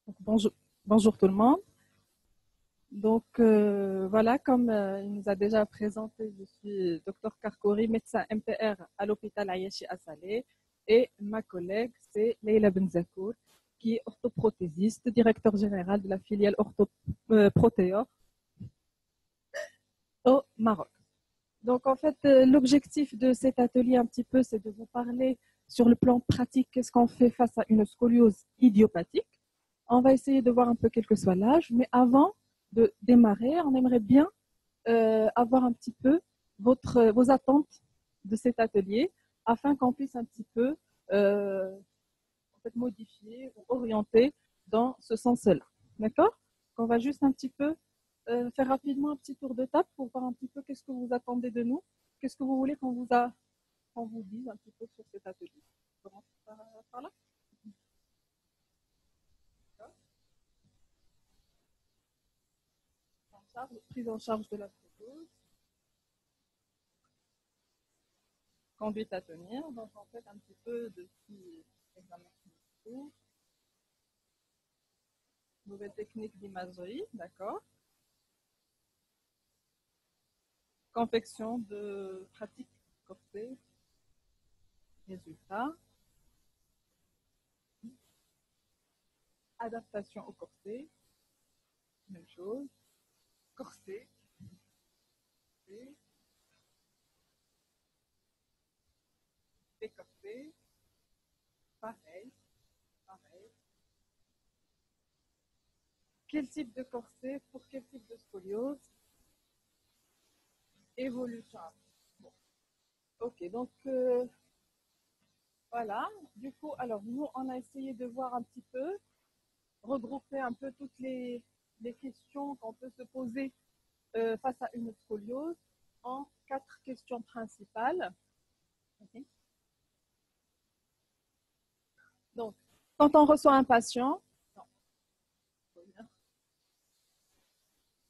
Donc, bonjour tout le monde. Donc voilà, comme il nous a déjà présenté, je suis Dr Karkouri, médecin MPR à l'hôpital Ayashi à Salé, et ma collègue c'est Leila Benzakour, qui est orthoprothésiste, directeur général de la filiale Orthoprotéor au Maroc. Donc en fait, l'objectif de cet atelier un petit peu, c'est de vous parler sur le plan pratique, qu'est-ce qu'on fait face à une scoliose idiopathique. On va essayer de voir un peu quel que soit l'âge, mais avant de démarrer, on aimerait bien avoir un petit peu vos attentes de cet atelier afin qu'on puisse un petit peu en fait, modifier ou orienter dans ce sens-là. D'accord? On va juste un petit peu faire rapidement un petit tour de table pour voir un petit peu qu'est-ce que vous attendez de nous, qu'est-ce que vous voulez qu'on vous dise un petit peu sur cet atelier. On commence par là. Prise en charge de la scoliose, conduite à tenir, donc en fait un petit peu de petits examens cliniques, nouvelle technique d'imagerie, d'accord, confection de pratiques corsées, résultats, adaptation au corset, même chose, corset, décorset, pareil, pareil. Quel type de corset pour quel type de scoliose? Évolution. Bon. Ok, donc voilà. Du coup, alors nous, on a essayé de voir un petit peu, regrouper un peu toutes les questions qu'on peut se poser face à une scoliose en 4 questions principales. Okay. Donc, quand on reçoit un patient,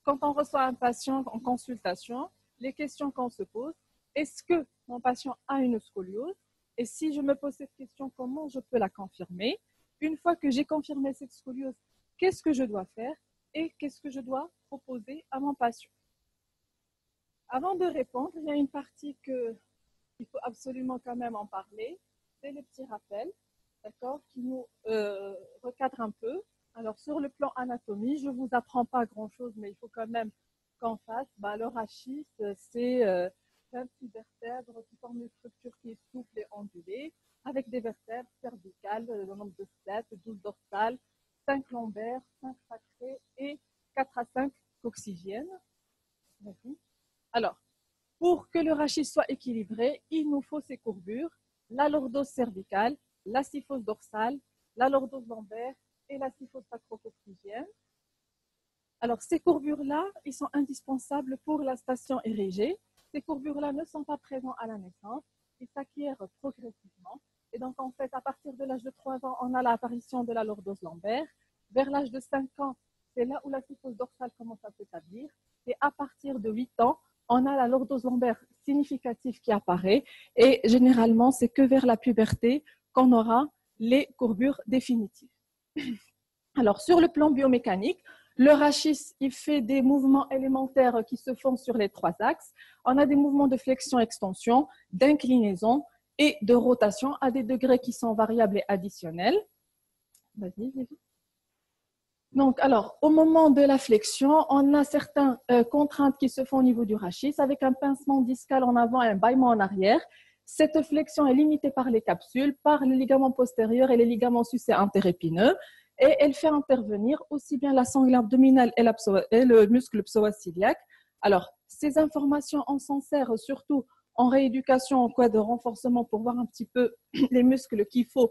en consultation, les questions qu'on se pose, est-ce que mon patient a une scoliose? Et si je me pose cette question, comment je peux la confirmer? Une fois que j'ai confirmé cette scoliose, qu'est-ce que je dois faire et qu'est-ce que je dois proposer à mon patient? Avant de répondre, il y a une partie qu'il faut absolument quand même en parler, c'est le petit rappel, d'accord, qui nous recadre un peu. Alors, sur le plan anatomie, je ne vous apprends pas grand-chose, mais il faut quand même qu'en fasse. Le rachis, c'est 26 vertèbres qui forment une structure qui est souple et ondulée, avec des vertèbres cervicales, le nombre de 7, 12 dorsales, 5 lombaires, 5 sacrés et 4 à 5 coccygiennes. Alors, pour que le rachis soit équilibré, il nous faut ces courbures, la lordose cervicale, la syphose dorsale, la lordose lombaire et la syphose sacro-coccygienne. Alors, ces courbures-là, ils sont indispensables pour la station érigée. Ces courbures-là ne sont pas présentes à la naissance, ils s'acquièrent progressivement. Et donc, en fait, à partir de l'âge de 3 ans, on a l'apparition de la lordose lombaire. Vers l'âge de 5 ans, c'est là où la syphose dorsale commence à s'établir. Et à partir de 8 ans, on a la lordose lombaire significative qui apparaît. Et généralement, c'est que vers la puberté qu'on aura les courbures définitives. Alors, sur le plan biomécanique, le rachis, il fait des mouvements élémentaires qui se font sur les 3 axes. On a des mouvements de flexion-extension, d'inclinaison et de rotation à des degrés qui sont variables et additionnels. Vas-y, vas-y. Donc, alors, au moment de la flexion, on a certaines contraintes qui se font au niveau du rachis avec un pincement discal en avant et un bâillement en arrière. Cette flexion est limitée par les capsules, par les ligaments postérieurs et les ligaments sucés interépineux. Et elle fait intervenir aussi bien la sangle abdominale et le muscle psoas-iliaque. Alors, ces informations, on s'en sert surtout en rééducation en cas de renforcement pour voir un petit peu les muscles qu'il faut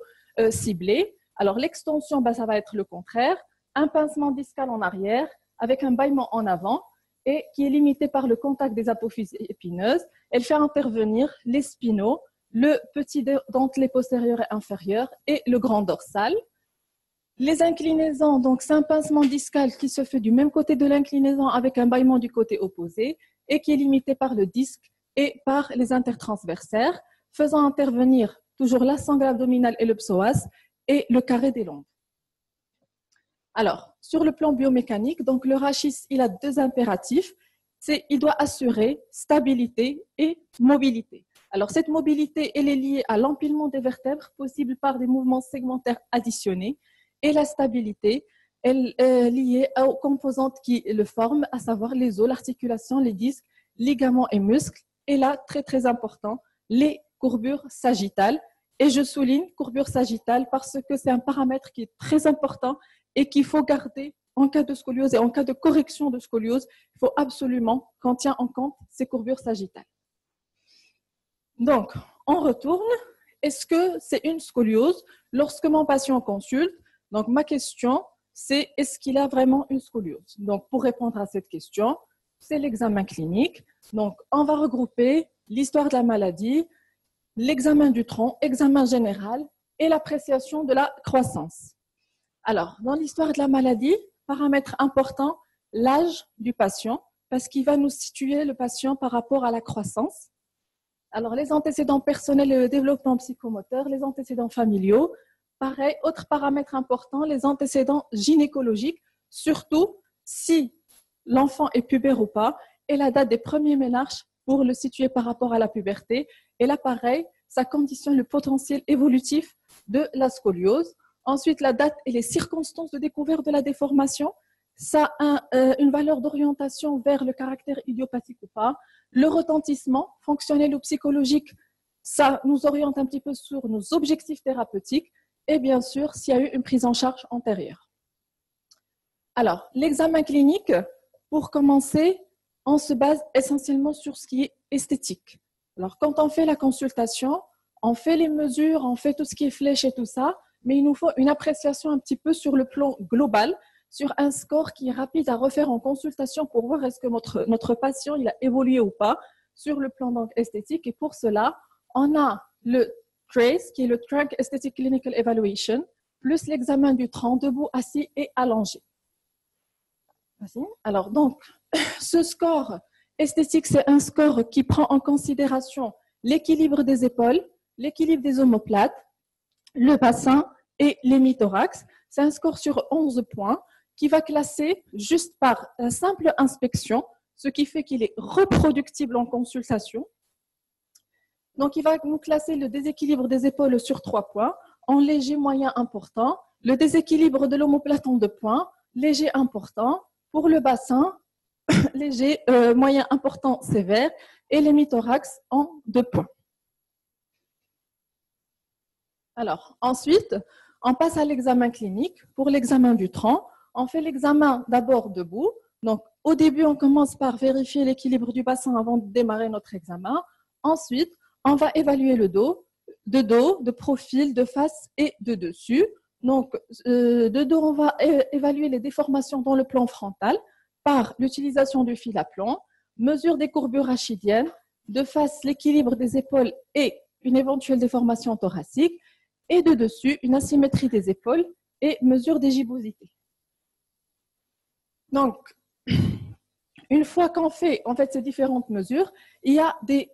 cibler. Alors, l'extension, ça va être le contraire. Un pincement discal en arrière avec un bâillement en avant et qui est limité par le contact des apophyses épineuses. Elle fait intervenir les spinaux, le petit dentelé postérieur et inférieur et le grand dorsal. Les inclinaisons, donc c'est un pincement discal qui se fait du même côté de l'inclinaison avec un bâillement du côté opposé et qui est limité par le disque et par les intertransversaires, faisant intervenir toujours la sangle abdominale et le psoas et le carré des lombes. Alors, sur le plan biomécanique, donc le rachis, il a deux impératifs. Il doit assurer stabilité et mobilité. Alors, cette mobilité, elle est liée à l'empilement des vertèbres possible par des mouvements segmentaires additionnés. Et la stabilité, elle est liée aux composantes qui le forment, à savoir les os, l'articulation, les disques, ligaments et muscles. Et là, très, très important, les courbures sagittales. Et je souligne courbure sagittale parce que c'est un paramètre qui est très important et qu'il faut garder en cas de scoliose et en cas de correction de scoliose. Il faut absolument qu'on tienne en compte ces courbures sagittales. Donc, on retourne. Est-ce que c'est une scoliose? Lorsque mon patient consulte, donc ma question, c'est est-ce qu'il a vraiment une scoliose? Donc, pour répondre à cette question, c'est l'examen clinique. Donc, on va regrouper l'histoire de la maladie, l'examen du tronc, examen général et l'appréciation de la croissance. Alors, dans l'histoire de la maladie, paramètre important, l'âge du patient, parce qu'il va nous situer le patient par rapport à la croissance. Alors, les antécédents personnels et le développement psychomoteur, les antécédents familiaux. Pareil, autre paramètre important, les antécédents gynécologiques, surtout si l'enfant est pubère ou pas, et la date des premiers ménarches pour le situer par rapport à la puberté. Et là, pareil, ça conditionne le potentiel évolutif de la scoliose. Ensuite, la date et les circonstances de découverte de la déformation, ça a une valeur d'orientation vers le caractère idiopathique ou pas. Le retentissement fonctionnel ou psychologique, ça nous oriente un petit peu sur nos objectifs thérapeutiques et bien sûr, s'il y a eu une prise en charge antérieure. Alors, l'examen clinique, pour commencer, on se base essentiellement sur ce qui est esthétique. Alors, quand on fait la consultation, on fait les mesures, on fait tout ce qui est flèche et tout ça, mais il nous faut une appréciation un petit peu sur le plan global, sur un score qui est rapide à refaire en consultation pour voir est-ce que notre patient il a évolué ou pas sur le plan donc, esthétique. Et pour cela, on a le TRACE, qui est le Trunk Aesthetic Clinical Evaluation, plus l'examen du tronc debout, assis et allongé. Alors donc, ce score esthétique, c'est un score qui prend en considération l'équilibre des épaules, l'équilibre des omoplates, le bassin et l'hémithorax. C'est un score sur 11 points qui va classer juste par une simple inspection, ce qui fait qu'il est reproductible en consultation. Donc, il va nous classer le déséquilibre des épaules sur 3 points, en léger, moyen, important, le déséquilibre de l'omoplate en 2 points, léger, important, pour le bassin, léger, moyen, important, sévère, et l'hémithorax en 2 points. Alors, ensuite, on passe à l'examen clinique. Pour l'examen du tronc, on fait l'examen d'abord debout. Donc, au début, on commence par vérifier l'équilibre du bassin avant de démarrer notre examen. Ensuite, on va évaluer le dos, de profil, de face et de dessus. Donc, de dos, on va évaluer les déformations dans le plan frontal par l'utilisation du fil à plomb, mesure des courbures rachidiennes, de face, l'équilibre des épaules et une éventuelle déformation thoracique, et de dessus, une asymétrie des épaules et mesure des gibbosités. Donc, une fois qu'on fait en fait ces différentes mesures, il y a des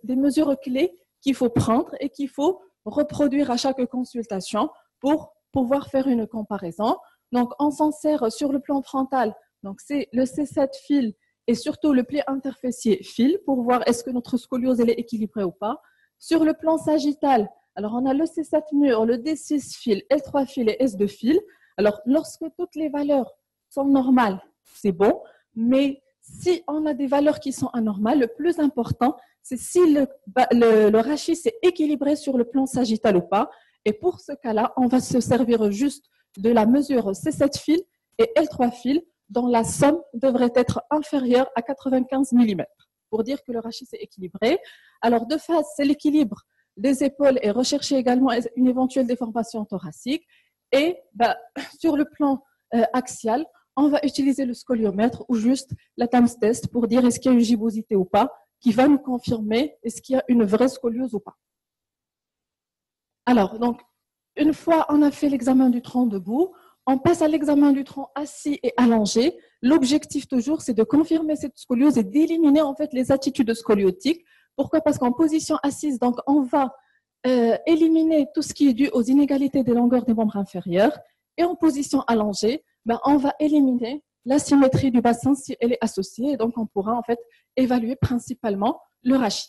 mesures clés qu'il faut prendre et qu'il faut reproduire à chaque consultation pour pouvoir faire une comparaison. Donc, on s'en sert sur le plan frontal. Donc, c'est le C7 fil et surtout le pli interfessier fil pour voir est-ce que notre scoliose elle est équilibrée ou pas. Sur le plan sagittal, alors on a le C7 mur, le D6 fil, L3 fil et S2 fil. Alors, lorsque toutes les valeurs sont normales, c'est bon. Mais si on a des valeurs qui sont anormales, le plus important, c'est si le rachis est équilibré sur le plan sagittal ou pas. Et pour ce cas-là, on va se servir juste de la mesure C7 fil et L3 fil, dont la somme devrait être inférieure à 95 mm pour dire que le rachis est équilibré. Alors, de face, c'est l'équilibre des épaules et rechercher également une éventuelle déformation thoracique. Et sur le plan axial, on va utiliser le scoliomètre ou juste la TAMS test pour dire est-ce qu'il y a une gibbosité ou pas, qui va nous confirmer est-ce qu'il y a une vraie scoliose ou pas. Alors, donc, une fois on a fait l'examen du tronc debout, on passe à l'examen du tronc assis et allongé. L'objectif toujours, c'est de confirmer cette scoliose et d'éliminer en fait les attitudes scoliotiques. Pourquoi? Parce qu'en position assise, donc, on va éliminer tout ce qui est dû aux inégalités des longueurs des membres inférieurs Et en position allongée, ben, on va éliminer la symétrie du bassin si elle est associée. Et donc, on pourra en fait évaluer principalement le rachis.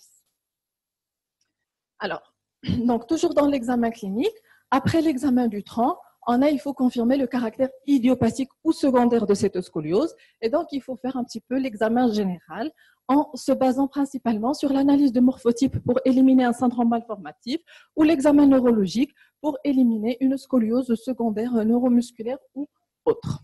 Alors, donc toujours dans l'examen clinique, après l'examen du tronc, il faut confirmer le caractère idiopathique ou secondaire de cette scoliose. Et donc, il faut faire un petit peu l'examen général en se basant principalement sur l'analyse de morphotype pour éliminer un syndrome malformatif ou l'examen neurologique pour éliminer une scoliose secondaire neuromusculaire ou autre.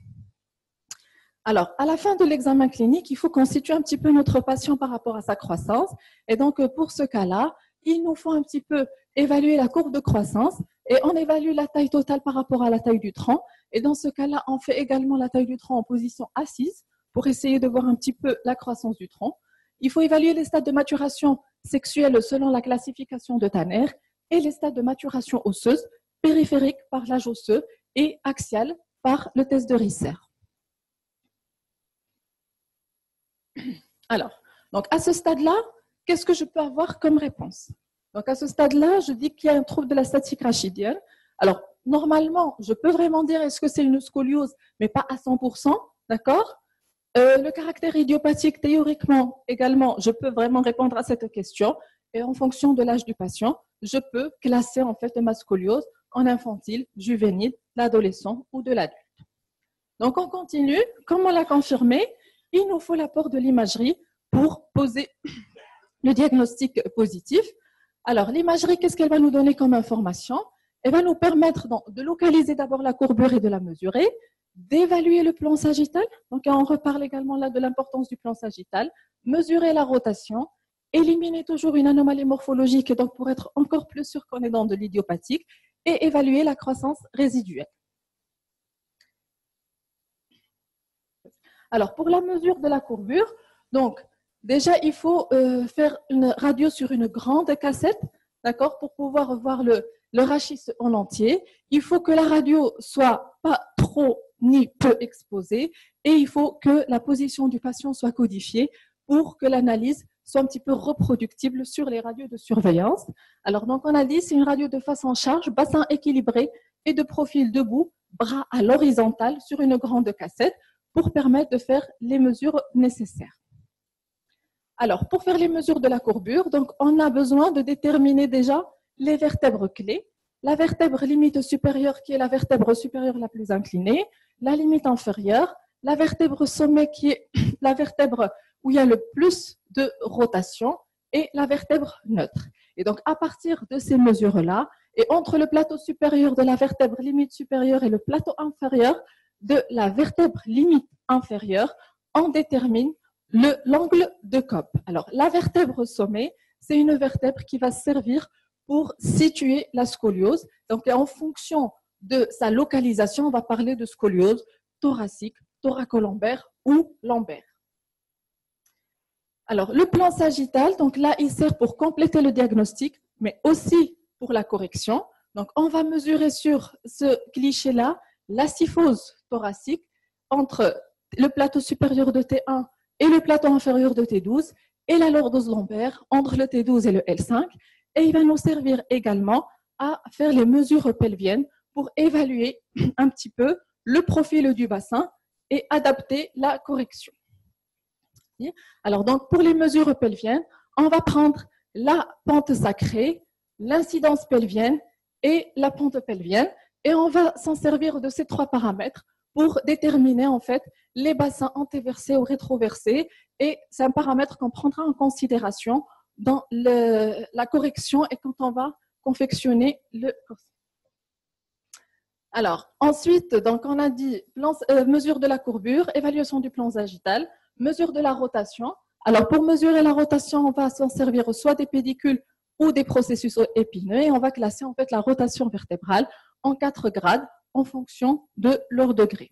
Alors, à la fin de l'examen clinique, il faut constituer un petit peu notre patient par rapport à sa croissance. Et donc, pour ce cas-là, il nous faut un petit peu évaluer la courbe de croissance et on évalue la taille totale par rapport à la taille du tronc. Et dans ce cas-là, on fait également la taille du tronc en position assise pour essayer de voir un petit peu la croissance du tronc. Il faut évaluer les stades de maturation sexuelle selon la classification de Tanner et les stades de maturation osseuse, périphérique par l'âge osseux et axial par le test de Risser. Alors, donc à ce stade-là, qu'est-ce que je peux avoir comme réponse? Donc à ce stade-là, je dis qu'il y a un trouble de la statique rachidienne. Alors, normalement, je peux vraiment dire est-ce que c'est une scoliose, mais pas à 100%, d'accord? Le caractère idiopathique, théoriquement, également, je peux vraiment répondre à cette question. Et en fonction de l'âge du patient, je peux classer en fait ma scoliose en infantile, juvénile, l'adolescent ou de l'adulte. Donc on continue, comme on l'a confirmé, il nous faut l'apport de l'imagerie pour poser le diagnostic positif. Alors, l'imagerie, qu'est-ce qu'elle va nous donner comme information? Elle va nous permettre de localiser d'abord la courbure et de la mesurer, d'évaluer le plan sagittal. Donc, on reparle également là de l'importance du plan sagittal, mesurer la rotation, éliminer toujours une anomalie morphologique, donc pour être encore plus sûr qu'on est dans de l'idiopathique, et évaluer la croissance résiduelle. Alors, pour la mesure de la courbure, donc, déjà, il faut faire une radio sur une grande cassette, d'accord, pour pouvoir voir le rachis en entier. Il faut que la radio soit pas trop ni peu exposée et il faut que la position du patient soit codifiée pour que l'analyse soit un petit peu reproductible sur les radios de surveillance. Alors, donc, on a dit, c'est une radio de face en charge, bassin équilibré et de profil debout, bras à l'horizontale sur une grande cassette pour permettre de faire les mesures nécessaires. Alors, pour faire les mesures de la courbure, donc, on a besoin de déterminer déjà les vertèbres clés, la vertèbre limite supérieure qui est la vertèbre supérieure la plus inclinée, la limite inférieure, la vertèbre sommet qui est la vertèbre où il y a le plus de rotation et la vertèbre neutre. Et donc, à partir de ces mesures-là, et entre le plateau supérieur de la vertèbre limite supérieure et le plateau inférieur de la vertèbre limite inférieure, on détermine l'angle de Cobb. Alors, la vertèbre sommet, c'est une vertèbre qui va servir pour situer la scoliose. Donc, en fonction de sa localisation, on va parler de scoliose thoracique, thoracolombaire ou lombaire. Alors, le plan sagittal, donc là, il sert pour compléter le diagnostic, mais aussi pour la correction. Donc, on va mesurer sur ce cliché-là la syphose thoracique entre le plateau supérieur de T1 et le plateau inférieur de T12 et la lordose lombaire entre le T12 et le L5. Et il va nous servir également à faire les mesures pelviennes pour évaluer un petit peu le profil du bassin et adapter la correction. Alors, donc, pour les mesures pelviennes, on va prendre la pente sacrée, l'incidence pelvienne et la pente pelvienne. Et on va s'en servir de ces trois paramètres pour déterminer en fait les bassins antéversés ou rétroversés. Et c'est un paramètre qu'on prendra en considération dans la correction et quand on va confectionner le corset. Alors, ensuite, donc on a dit mesure de la courbure, évaluation du plan sagittal, mesure de la rotation. Alors, pour mesurer la rotation, on va s'en servir soit des pédicules ou des processus épineux et on va classer en fait la rotation vertébrale en 4 grades en fonction de leur degré.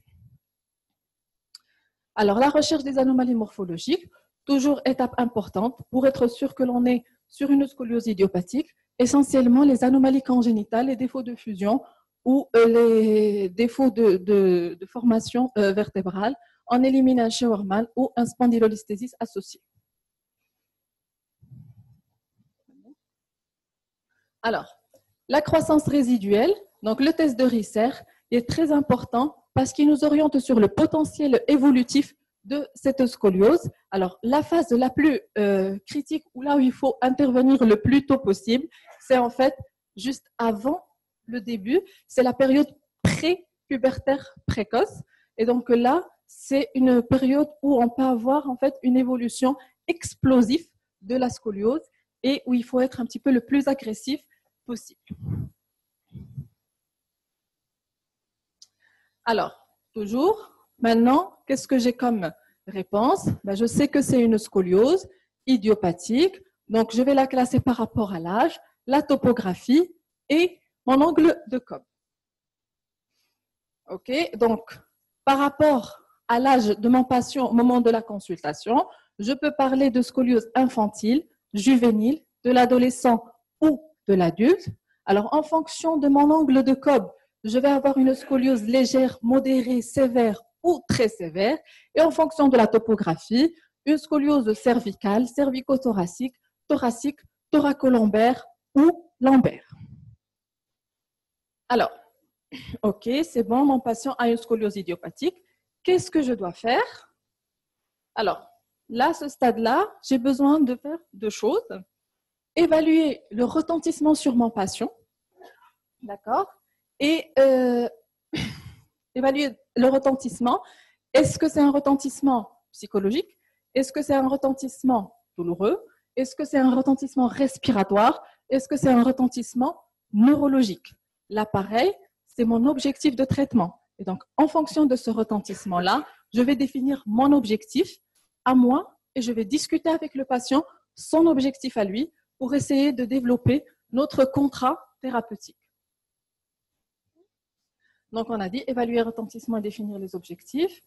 Alors, la recherche des anomalies morphologiques, toujours étape importante pour être sûr que l'on est sur une scoliose idiopathique, essentiellement les anomalies congénitales, les défauts de fusion ou les défauts de formation vertébrale, on élimine un Scheuermann ou un spondylolisthésis associé. Alors, la croissance résiduelle, donc le test de Risser, est très important parce qu'il nous oriente sur le potentiel évolutif de cette scoliose. Alors, la phase la plus critique, ou là où il faut intervenir le plus tôt possible, c'est en fait juste avant le début, c'est la période pré-pubertaire précoce. Et donc là, c'est une période où on peut avoir en fait une évolution explosive de la scoliose et où il faut être un petit peu le plus agressif possible. Alors, toujours, maintenant, qu'est-ce que j'ai comme réponse? Je sais que c'est une scoliose idiopathique, donc je vais la classer par rapport à l'âge, la topographie et mon angle de Cobb. Ok, donc par rapport à l'âge de mon patient au moment de la consultation, je peux parler de scoliose infantile, juvénile, de l'adolescent ou de l'adulte. Alors, en fonction de mon angle de Cobb, je vais avoir une scoliose légère, modérée, sévère ou très sévère. Et en fonction de la topographie, une scoliose cervicale, cervico-thoracique, thoracique, thoracolombaire ou lombaire. Alors, ok, c'est bon, mon patient a une scoliose idiopathique. Qu'est-ce que je dois faire? Alors, là, à ce stade-là, j'ai besoin de faire deux choses. Évaluer le retentissement sur mon patient, d'accord? Et évaluer le retentissement. Est-ce que c'est un retentissement psychologique? Est-ce que c'est un retentissement douloureux? Est-ce que c'est un retentissement respiratoire? Est-ce que c'est un retentissement neurologique? Là, pareil, c'est mon objectif de traitement. Et donc, en fonction de ce retentissement-là, je vais définir mon objectif à moi et je vais discuter avec le patient son objectif à lui pour essayer de développer notre contrat thérapeutique. Donc, on a dit évaluer retentissement et définir les objectifs.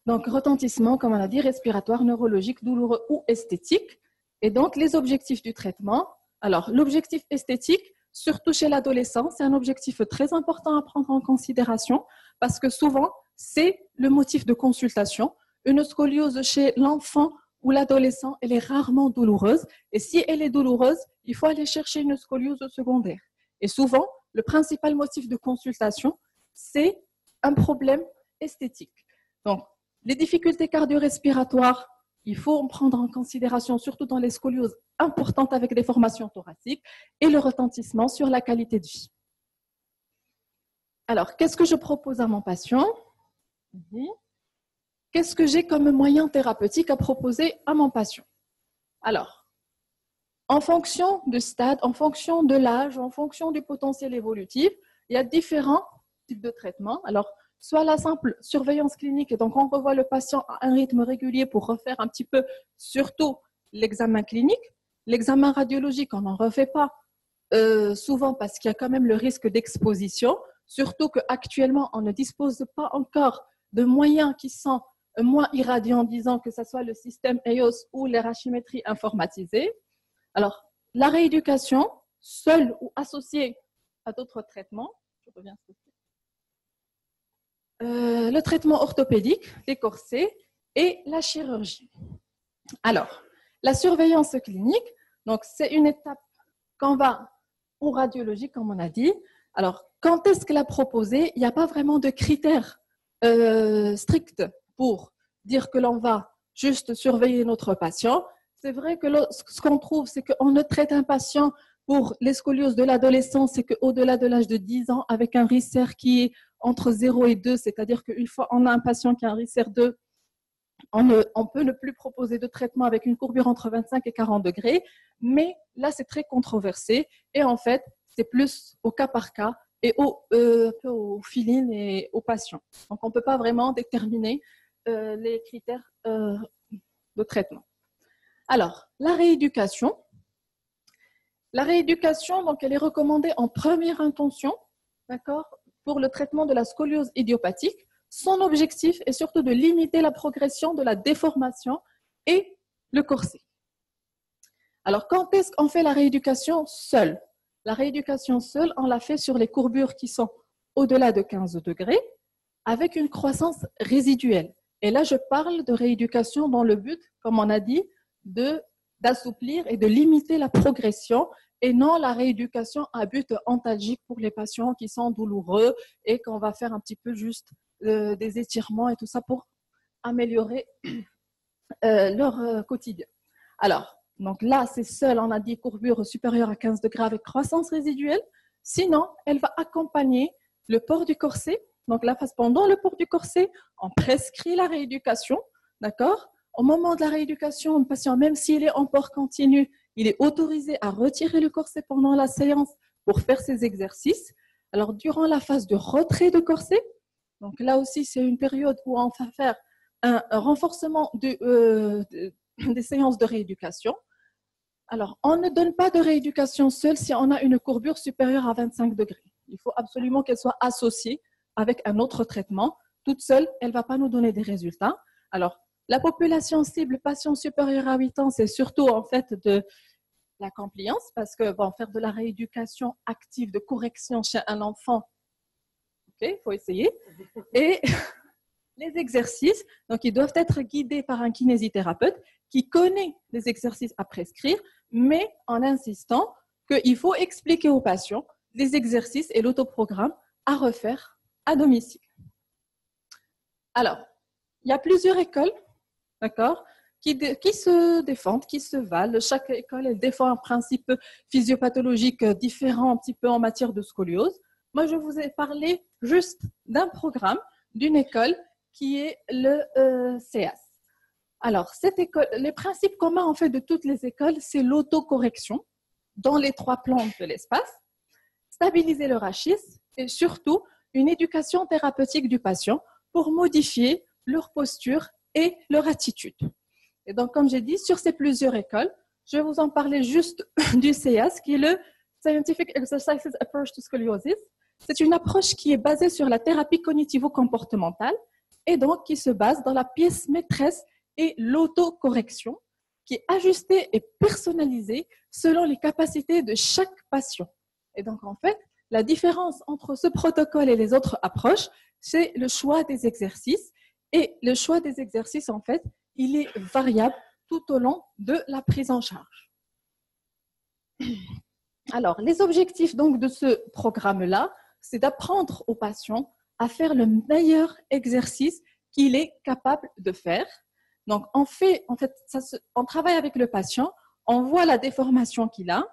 Donc, retentissement, comme on a dit, respiratoire, neurologique, douloureux ou esthétique. Et donc, les objectifs du traitement. Alors, l'objectif esthétique, surtout chez l'adolescent, c'est un objectif très important à prendre en considération parce que souvent, c'est le motif de consultation. Une scoliose chez l'enfant ou l'adolescent, elle est rarement douloureuse. Et si elle est douloureuse, il faut aller chercher une scoliose secondaire. Et souvent, le principal motif de consultation, c'est un problème esthétique. Donc, les difficultés cardio-respiratoires, il faut en prendre en considération, surtout dans les scolioses importantes avec des formations thoraciques, et le retentissement sur la qualité de vie. Alors, qu'est-ce que je propose à mon patient? Qu'est-ce que j'ai comme moyen thérapeutique à proposer à mon patient? Alors, en fonction du stade, en fonction de l'âge, en fonction du potentiel évolutif, il y a différents types de traitements. Alors, soit la simple surveillance clinique, et donc on revoit le patient à un rythme régulier pour refaire un petit peu, surtout l'examen clinique. L'examen radiologique, on n'en refait pas souvent parce qu'il y a quand même le risque d'exposition, surtout qu'actuellement, on ne dispose pas encore de moyens qui sont moins irradiants, disons que ce soit le système EOS ou les rachimétries informatisées. Alors, la rééducation, seule ou associée à d'autres traitements, je reviens sur le traitement orthopédique, les corsets et la chirurgie. Alors, la surveillance clinique, donc c'est une étape qu'on va en radiologie, comme on a dit. Alors, quand est-ce qu'elle a proposé? Il n'y a pas vraiment de critères stricts pour dire que l'on va juste surveiller notre patient. C'est vrai que ce qu'on trouve, c'est qu'on ne traite un patient pour les scolioses de l'adolescence, c'est qu'au-delà de l'âge de 10 ans, avec un RICER qui est entre 0 et 2, c'est-à-dire qu'une fois on a un patient qui a un RICER 2, on peut ne plus proposer de traitement avec une courbure entre 25 et 40 degrés, mais là c'est très controversé et en fait c'est plus au cas par cas et au feeling et aux patients. Donc on ne peut pas vraiment déterminer les critères de traitement. Alors, la rééducation, donc, elle est recommandée en première intention, d'accord, pour le traitement de la scoliose idiopathique. Son objectif est surtout de limiter la progression de la déformation et le corset. Alors, quand est-ce qu'on fait la rééducation seule? La rééducation seule, on la fait sur les courbures qui sont au-delà de 15 degrés, avec une croissance résiduelle. Et là, je parle de rééducation dans le but, comme on a dit, d'assouplir et de limiter la progression et non la rééducation à but antalgique pour les patients qui sont douloureux et qu'on va faire un petit peu juste des étirements et tout ça pour améliorer leur quotidien. Alors, donc là, c'est seul, on a dit courbure supérieure à 15 degrés avec croissance résiduelle. Sinon, elle va accompagner le port du corset. Donc la phase pendant le port du corset, on prescrit la rééducation, d'accord? Au moment de la rééducation, le patient, même s'il est en port continu, il est autorisé à retirer le corset pendant la séance pour faire ses exercices. Alors, durant la phase de retrait de corset, donc là aussi, c'est une période où on va faire un renforcement des séances de rééducation. Alors, on ne donne pas de rééducation seule si on a une courbure supérieure à 25 degrés. Il faut absolument qu'elle soit associée avec un autre traitement. Toute seule, elle ne va pas nous donner des résultats. Alors, la population cible patient supérieur à 8 ans, c'est surtout en fait de la compliance parce que bon, faire de la rééducation active de correction chez un enfant, ok, il faut essayer. Et les exercices, donc ils doivent être guidés par un kinésithérapeute qui connaît les exercices à prescrire, mais en insistant qu'il faut expliquer aux patients les exercices et l'autoprogramme à refaire à domicile. Alors, il y a plusieurs écoles, d'accord, qui se défendent, qui se valent. Chaque école, elle défend un principe physiopathologique différent un petit peu en matière de scoliose. Moi, je vous ai parlé juste d'un programme, d'une école qui est le CEAS. Alors, cette école, les principes communs en fait de toutes les écoles, c'est l'autocorrection dans les 3 plans de l'espace, stabiliser le rachis et surtout une éducation thérapeutique du patient pour modifier leur posture et leur attitude. Et donc, comme j'ai dit, sur ces plusieurs écoles, je vais vous en parler juste du CEAS, qui est le Scientific Exercises Approach to Scoliosis. C'est une approche qui est basée sur la thérapie cognitivo-comportementale et donc qui se base dans la pièce maîtresse et l'autocorrection, qui est ajustée et personnalisée selon les capacités de chaque patient. Et donc, en fait, la différence entre ce protocole et les autres approches, c'est le choix des exercices. Et le choix des exercices, en fait, il est variable tout au long de la prise en charge. Alors, les objectifs donc de ce programme-là, c'est d'apprendre aux patients à faire le meilleur exercice qu'il est capable de faire. Donc, on travaille avec le patient, on voit la déformation qu'il a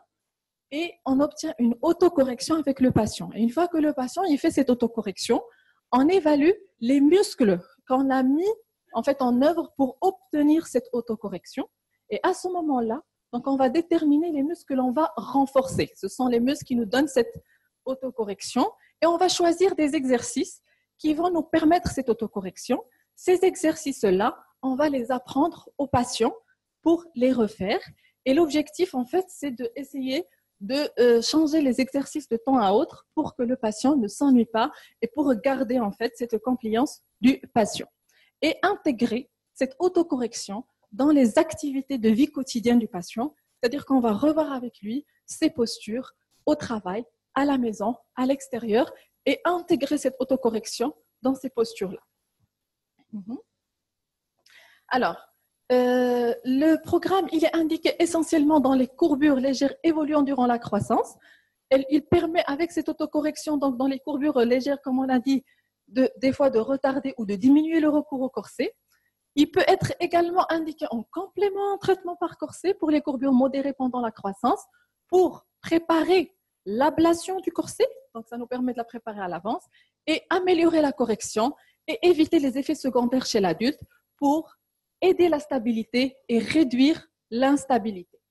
et on obtient une autocorrection avec le patient. Et une fois que le patient il fait cette autocorrection, on évalue les muscles qu'on a mis en œuvre pour obtenir cette autocorrection. Et à ce moment-là, donc on va déterminer les muscles que l'on va renforcer. Ce sont les muscles qui nous donnent cette autocorrection. Et on va choisir des exercices qui vont nous permettre cette autocorrection. Ces exercices-là, on va les apprendre aux patients pour les refaire. Et l'objectif, en fait, c'est d'essayer de changer les exercices de temps à autre pour que le patient ne s'ennuie pas et pour garder, en fait, cette compliance du patient. Et intégrer cette autocorrection dans les activités de vie quotidienne du patient, c'est-à-dire qu'on va revoir avec lui ses postures au travail, à la maison, à l'extérieur, et intégrer cette autocorrection dans ces postures-là. Alors, le programme, il est indiqué essentiellement dans les courbures légères évoluant durant la croissance. Il permet, avec cette autocorrection, donc dans les courbures légères, comme on a dit, des fois de retarder ou de diminuer le recours au corset. Il peut être également indiqué en complément en traitement par corset pour les courbures modérées pendant la croissance, pour préparer l'ablation du corset, donc ça nous permet de la préparer à l'avance, et améliorer la correction et éviter les effets secondaires chez l'adulte pour aider la stabilité et réduire l'instabilité.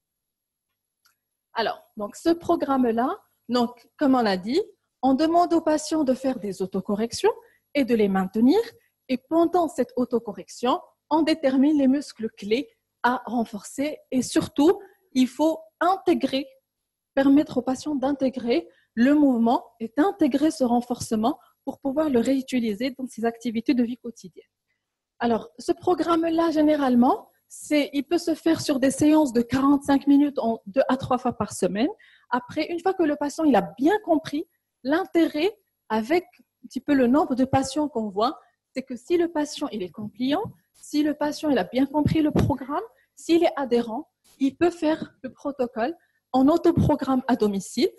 Alors, donc ce programme-là, donc, comme on l'a dit, on demande aux patients de faire des autocorrections et de les maintenir. Et pendant cette autocorrection, on détermine les muscles clés à renforcer. Et surtout, il faut permettre aux patients d'intégrer le mouvement et d'intégrer ce renforcement pour pouvoir le réutiliser dans ses activités de vie quotidienne. Alors, ce programme-là, généralement, il peut se faire sur des séances de 45 minutes 2 à 3 fois par semaine. Après, une fois que le patient il a bien compris, l'intérêt avec un petit peu le nombre de patients qu'on voit, c'est que si le patient il est compliant, si le patient il a bien compris le programme, s'il est adhérent, il peut faire le protocole en autoprogramme à domicile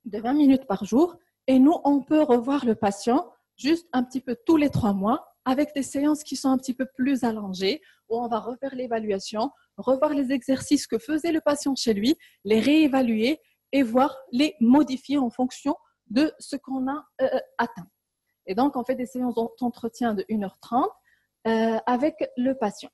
de 20 minutes par jour. Et nous, on peut revoir le patient juste un petit peu tous les 3 mois avec des séances qui sont un petit peu plus allongées, où on va refaire l'évaluation, revoir les exercices que faisait le patient chez lui, les réévaluer et voir les modifier en fonction de ce qu'on a atteint. Et donc, on fait des séances d'entretien de 1h30 avec le patient.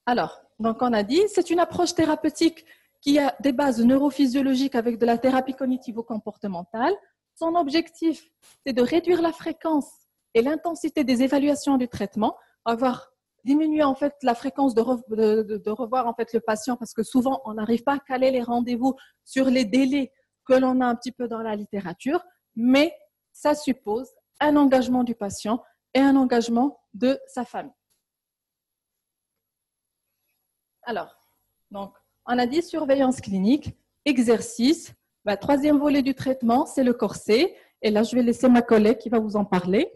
Alors, donc on a dit, c'est une approche thérapeutique qui a des bases neurophysiologiques avec de la thérapie cognitivo-comportementale. Son objectif, c'est de réduire la fréquence et l'intensité des évaluations du traitement, diminuer en fait la fréquence de revoir en fait le patient, parce que souvent on n'arrive pas à caler les rendez-vous sur les délais que l'on a un petit peu dans la littérature, mais ça suppose un engagement du patient et un engagement de sa famille. Alors, donc, on a dit surveillance clinique, exercice. Troisième volet du traitement, c'est le corset. Et là, je vais laisser ma collègue qui va vous en parler.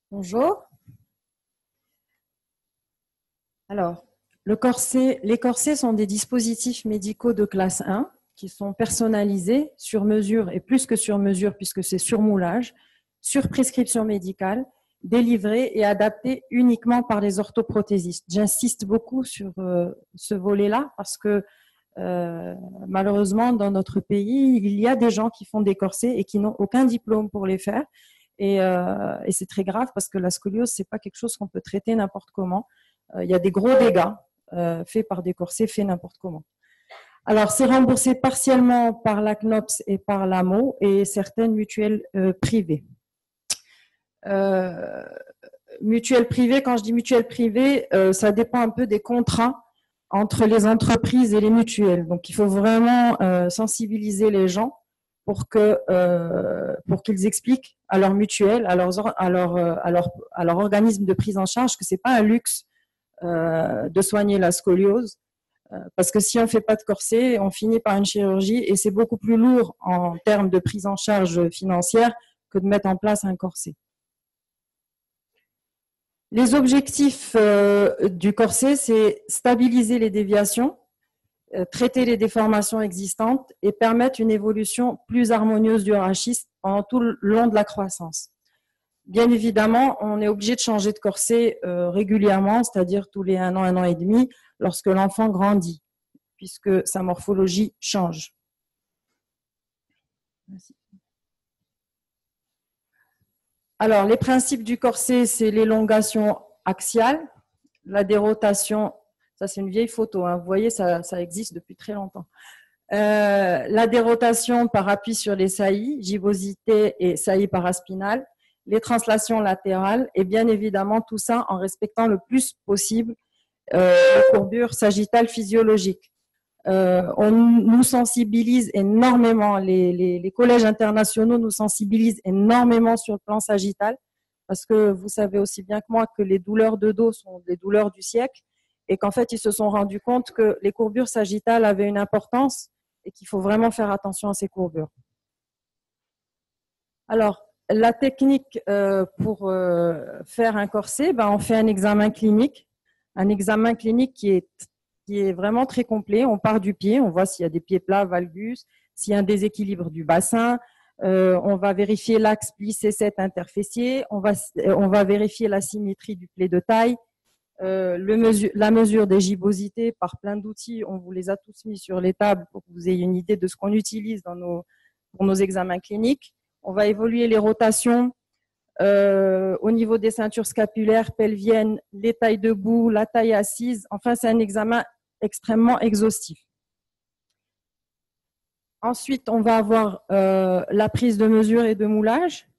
Bonjour. Alors, les corsets sont des dispositifs médicaux de classe 1 qui sont personnalisés sur mesure, et plus que sur mesure puisque c'est sur moulage, sur prescription médicale, délivrés et adaptés uniquement par les orthoprothésistes. J'insiste beaucoup sur ce volet-là parce que malheureusement, dans notre pays, il y a des gens qui font des corsets et qui n'ont aucun diplôme pour les faire. Et c'est très grave parce que la scoliose, c'est pas quelque chose qu'on peut traiter n'importe comment. Il y a des gros dégâts faits par des corsets faits n'importe comment. Alors, c'est remboursé partiellement par la CNOPS et par l'AMO et certaines mutuelles privées. Mutuelle privée, quand je dis mutuelle privée, ça dépend un peu des contrats entre les entreprises et les mutuelles. Donc, il faut vraiment sensibiliser les gens pour qu'ils expliquent à leur mutuelle, à leur organisme de prise en charge que c'est pas un luxe de soigner la scoliose, parce que si on fait pas de corset, on finit par une chirurgie et c'est beaucoup plus lourd en termes de prise en charge financière que de mettre en place un corset. Les objectifs du corset, c'est stabiliser les déviations, traiter les déformations existantes et permettre une évolution plus harmonieuse du rachis pendant tout le long de la croissance. Bien évidemment, on est obligé de changer de corset régulièrement, c'est-à-dire tous les 1 an et demi, lorsque l'enfant grandit, puisque sa morphologie change. Merci. Alors, les principes du corset, c'est l'élongation axiale, la dérotation, ça c'est une vieille photo, hein, vous voyez, ça existe depuis très longtemps. La dérotation par appui sur les saillies, gibosité et saillie paraspinale, les translations latérales et bien évidemment tout ça en respectant le plus possible les courbures sagittales physiologiques. On nous sensibilise énormément, les collèges internationaux nous sensibilisent énormément sur le plan sagittal, parce que vous savez aussi bien que moi que les douleurs de dos sont des douleurs du siècle, et qu'en fait ils se sont rendus compte que les courbures sagittales avaient une importance et qu'il faut vraiment faire attention à ces courbures. Alors, la technique pour faire un corset, on fait un examen clinique qui est vraiment très complet. On part du pied, on voit s'il y a des pieds plats, valgus, s'il y a un déséquilibre du bassin. On va vérifier l'axe pli C7 interfessier. On va vérifier la symétrie du pli de taille. La mesure des gibosités par plein d'outils. On vous les a tous mis sur les tables pour que vous ayez une idée de ce qu'on utilise pour nos examens cliniques. On va évoluer les rotations au niveau des ceintures scapulaires, pelviennes, les tailles debout, la taille assise. Enfin, c'est un examen extrêmement exhaustif. Ensuite, on va avoir la prise de mesure et de moulage.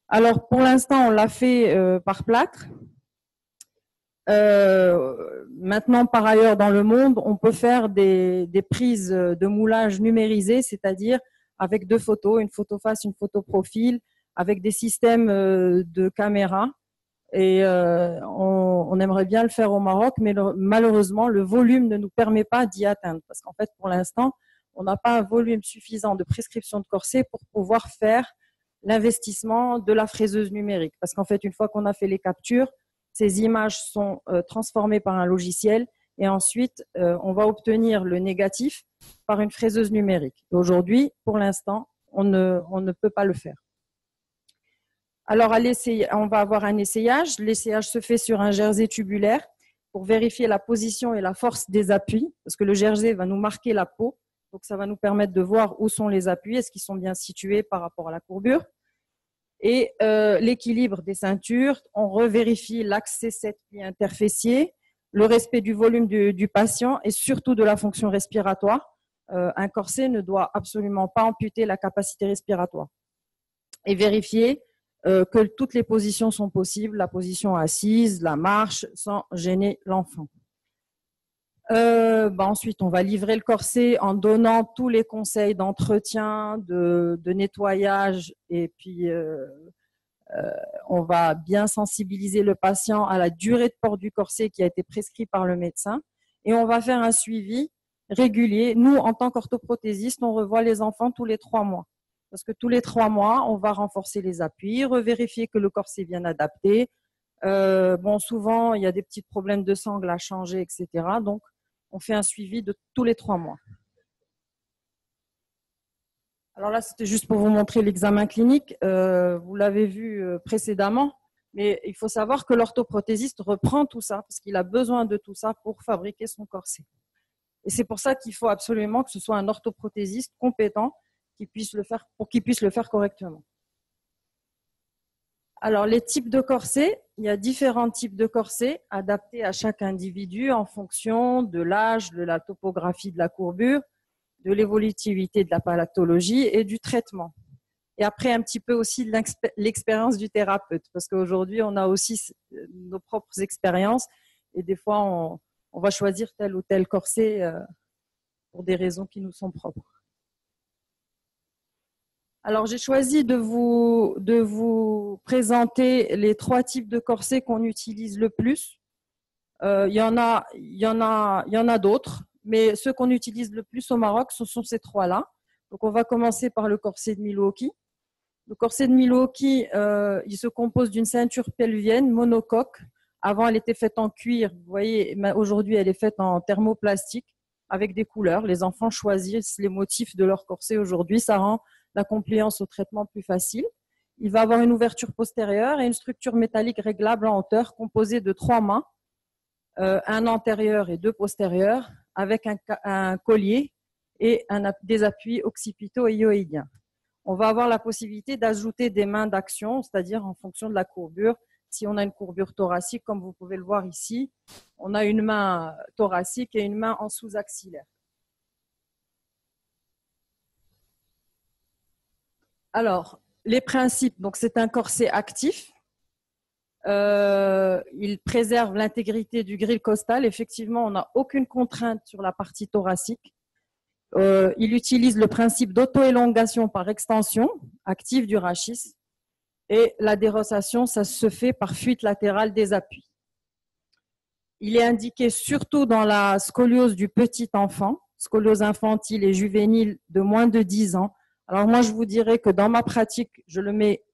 Alors, pour l'instant, on l'a fait par plâtre. Maintenant, par ailleurs, dans le monde, on peut faire des prises de moulage numérisées, c'est-à-dire avec 2 photos, une photo face, une photo profil, avec des systèmes de caméra. Et on aimerait bien le faire au Maroc, mais malheureusement, le volume ne nous permet pas d'y atteindre. Parce qu'en fait, pour l'instant, on n'a pas un volume suffisant de prescription de corset pour pouvoir faire l'investissement de la fraiseuse numérique. Parce qu'en fait, une fois qu'on a fait les captures, Ces images sont transformées par un logiciel et ensuite, on va obtenir le négatif par une fraiseuse numérique. Aujourd'hui, pour l'instant, on ne peut pas le faire. Alors, on va avoir un essayage. L'essayage se fait sur un jersey tubulaire pour vérifier la position et la force des appuis, parce que le jersey va nous marquer la peau. Donc, ça va nous permettre de voir où sont les appuis, est-ce qu'ils sont bien situés par rapport à la courbure. Et l'équilibre des ceintures, on revérifie l'axe C7 puis interfessier, le respect du volume du patient et surtout de la fonction respiratoire. Un corset ne doit absolument pas amputer la capacité respiratoire. Et vérifier que toutes les positions sont possibles, la position assise, la marche, sans gêner l'enfant. Ensuite, on va livrer le corset en donnant tous les conseils d'entretien, de nettoyage et puis on va bien sensibiliser le patient à la durée de port du corset qui a été prescrit par le médecin et on va faire un suivi régulier. Nous, en tant qu'orthoprothésistes, on revoit les enfants tous les 3 mois. Parce que tous les 3 mois, on va renforcer les appuis, revérifier que le corset est bien adapté. Souvent, il y a des petits problèmes de sangle à changer, etc. Donc, on fait un suivi de tous les 3 mois. Alors là, c'était juste pour vous montrer l'examen clinique. Vous l'avez vu précédemment, mais il faut savoir que l'orthoprothésiste reprend tout ça parce qu'il a besoin de tout ça pour fabriquer son corset. Et c'est pour ça qu'il faut absolument que ce soit un orthoprothésiste compétent pour qu'il puisse le faire correctement. Alors, les types de corsets, il y a différents types de corsets adaptés à chaque individu en fonction de l'âge, de la topographie de la courbure, de l'évolutivité de la pathologie et du traitement. Et après, un petit peu aussi de l'expérience du thérapeute, parce qu'aujourd'hui, on a aussi nos propres expériences et des fois, on va choisir tel ou tel corset pour des raisons qui nous sont propres. Alors, j'ai choisi de vous présenter les 3 types de corsets qu'on utilise le plus. Il y en a d'autres, mais ceux qu'on utilise le plus au Maroc, ce sont ces 3-là. Donc, on va commencer par le corset de Milwaukee. Le corset de Milwaukee, il se compose d'une ceinture pelvienne monocoque. Avant, elle était faite en cuir. Vous voyez, aujourd'hui, elle est faite en thermoplastique avec des couleurs. Les enfants choisissent les motifs de leur corset aujourd'hui. Ça rend la compliance au traitement plus facile. Il va avoir une ouverture postérieure et une structure métallique réglable en hauteur composée de 3 mains, un antérieur et 2 postérieurs, avec un collier et des appuis occipitaux et hyoïdiens. On va avoir la possibilité d'ajouter des mains d'action, c'est-à-dire en fonction de la courbure. Si on a une courbure thoracique, comme vous pouvez le voir ici, on a une main thoracique et une main en sous-axillaire. Alors, les principes, donc c'est un corset actif. Il préserve l'intégrité du grille costal. Effectivement, on n'a aucune contrainte sur la partie thoracique. Il utilise le principe d'auto-élongation par extension active du rachis et la dérossation, ça se fait par fuite latérale des appuis. Il est indiqué surtout dans la scoliose du petit enfant, scoliose infantile et juvénile de moins de 10 ans. Alors moi, je vous dirais que dans ma pratique, je le mets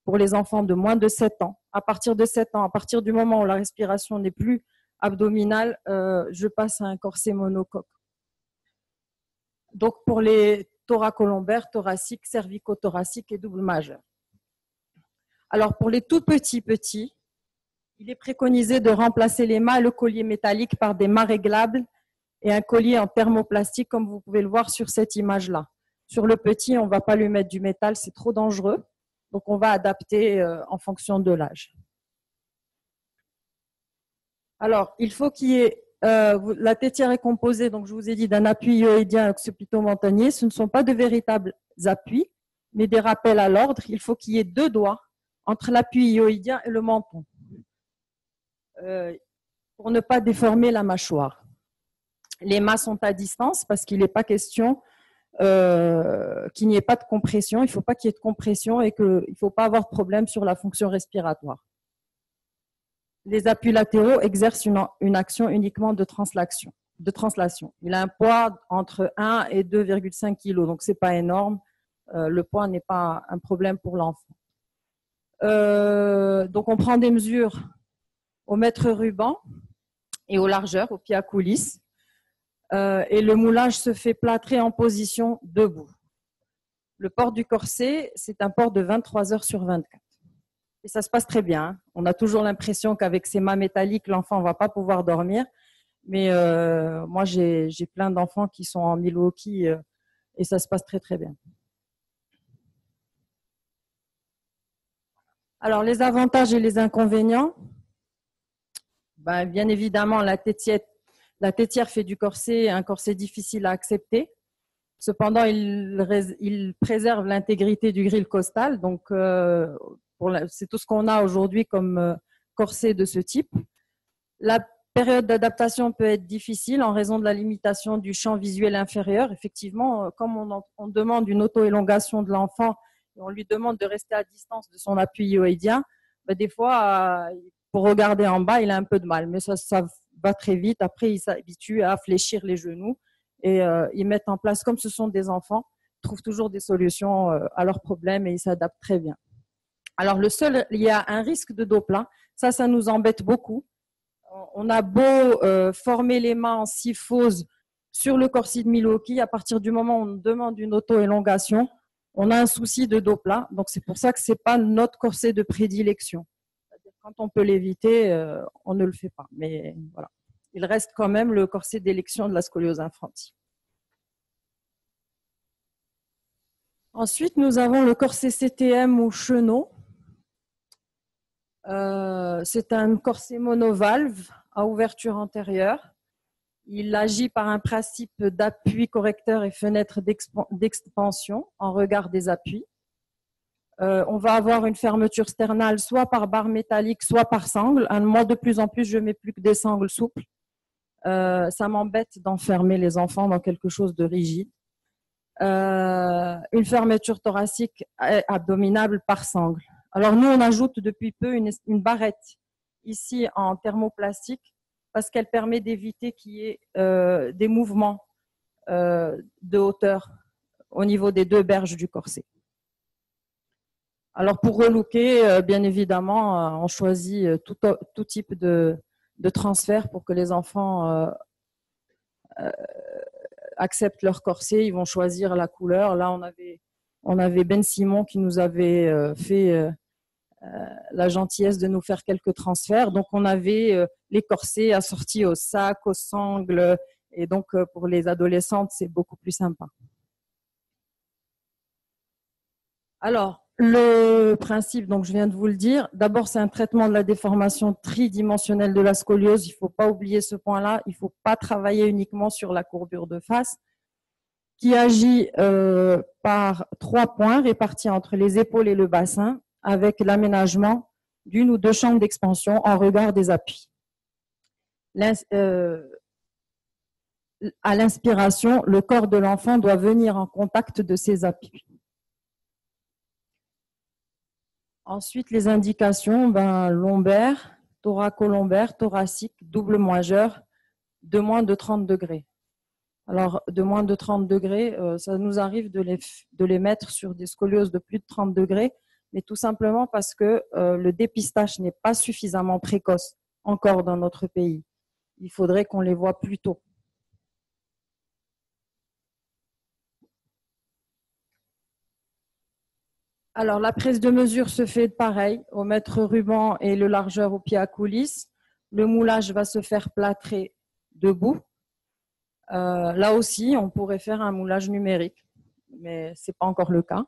pour les enfants de moins de 7 ans. À partir de 7 ans, à partir du moment où la respiration n'est plus abdominale, je passe à un corset monocoque. Donc pour les thoracolombaires, thoraciques, cervico-thoraciques et double majeur. Alors pour les tout petits, il est préconisé de remplacer les mâts et le collier métallique par des mâts réglables et un collier en thermoplastique comme vous pouvez le voir sur cette image-là. Sur le petit, on ne va pas lui mettre du métal, c'est trop dangereux. Donc on va adapter en fonction de l'âge. Alors, il faut qu'il y ait la tétière est composée, donc je vous ai dit, d'un appui hyoïdien occipito-montagnier. Ce ne sont pas de véritables appuis, mais des rappels à l'ordre. Il faut qu'il y ait 2 doigts entre l'appui hyoïdien et le menton pour ne pas déformer la mâchoire. Les mains sont à distance parce qu'il n'est pas question qu'il n'y ait pas de compression. Il ne faut pas qu'il y ait de compression et qu'il ne faut pas avoir de problème sur la fonction respiratoire. Les appuis latéraux exercent une action uniquement de translation. Il a un poids entre 1 et 2,5 kg, donc ce n'est pas énorme. Le poids n'est pas un problème pour l'enfant. Donc on prend des mesures au mètre ruban et aux largeurs, au pied à coulisses. Et le moulage se fait plâtrer en position debout. Le port du corset, c'est un port de 23 heures sur 24. Et ça se passe très bien, hein. On a toujours l'impression qu'avec ces mâts métalliques, l'enfant ne va pas pouvoir dormir. Mais moi, j'ai plein d'enfants qui sont en Milwaukee et ça se passe très, très bien. Alors, les avantages et les inconvénients. Ben, bien évidemment, la tétière fait du corset un corset difficile à accepter. Cependant, il préserve l'intégrité du grille costal. Donc, c'est tout ce qu'on a aujourd'hui comme corset de ce type. La période d'adaptation peut être difficile en raison de la limitation du champ visuel inférieur. Effectivement, comme on demande une auto-élongation de l'enfant et on lui demande de rester à distance de son appui hyoïdien, ben des fois, pour regarder en bas, il a un peu de mal. Mais ça va très vite. Après, il s'habitue à fléchir les genoux et ils mettent en place, comme ce sont des enfants, ils trouvent toujours des solutions à leurs problèmes et ils s'adaptent très bien. Alors, il y a un risque de dos plat. Ça nous embête beaucoup. On a beau former les mains en syphose sur le corset de Milwaukee, à partir du moment où on demande une auto-élongation, on a un souci de dos plat. Donc, c'est pour ça que ce n'est pas notre corset de prédilection. Quand on peut l'éviter, on ne le fait pas. Mais voilà, il reste quand même le corset d'élection de la scoliose infantile. Ensuite, nous avons le corset CTM ou chenot. C'est un corset monovalve à ouverture antérieure. Il agit par un principe d'appui correcteur et fenêtre d'expansion en regard des appuis. On va avoir une fermeture sternale soit par barre métallique, soit par sangle. Moi, de plus en plus, je mets plus que des sangles souples. Ça m'embête d'enfermer les enfants dans quelque chose de rigide. Une fermeture thoracique abdominale par sangle. Alors nous, on ajoute depuis peu une barrette ici en thermoplastique parce qu'elle permet d'éviter qu'il y ait des mouvements de hauteur au niveau des deux berges du corset. Alors pour relooker, bien évidemment, on choisit tout type de transfert pour que les enfants acceptent leur corset. Ils vont choisir la couleur. Là, on avait Ben Simon qui nous avait fait la gentillesse de nous faire quelques transferts. Donc, on avait les corsets assortis au sac, aux sangles. Et donc, pour les adolescentes, c'est beaucoup plus sympa. Alors, le principe, donc je viens de vous le dire, d'abord c'est un traitement de la déformation tridimensionnelle de la scoliose, il ne faut pas oublier ce point-là, il ne faut pas travailler uniquement sur la courbure de face, qui agit par 3 points répartis entre les épaules et le bassin, avec l'aménagement d'une ou deux chambres d'expansion en regard des appuis. À l'inspiration, le corps de l'enfant doit venir en contact de ces appuis. Ensuite, les indications, lombaire, thoracolombaire, thoracique, double majeur, de moins de 30 degrés. Alors, de moins de 30 degrés, ça nous arrive de les mettre sur des scolioses de plus de 30 degrés, mais tout simplement parce que le dépistage n'est pas suffisamment précoce encore dans notre pays. Il faudrait qu'on les voie plus tôt. Alors, la prise de mesure se fait pareil, au mètre ruban et le largeur au pied à coulisses. Le moulage va se faire plâtrer debout. Là aussi, on pourrait faire un moulage numérique, mais ce n'est pas encore le cas.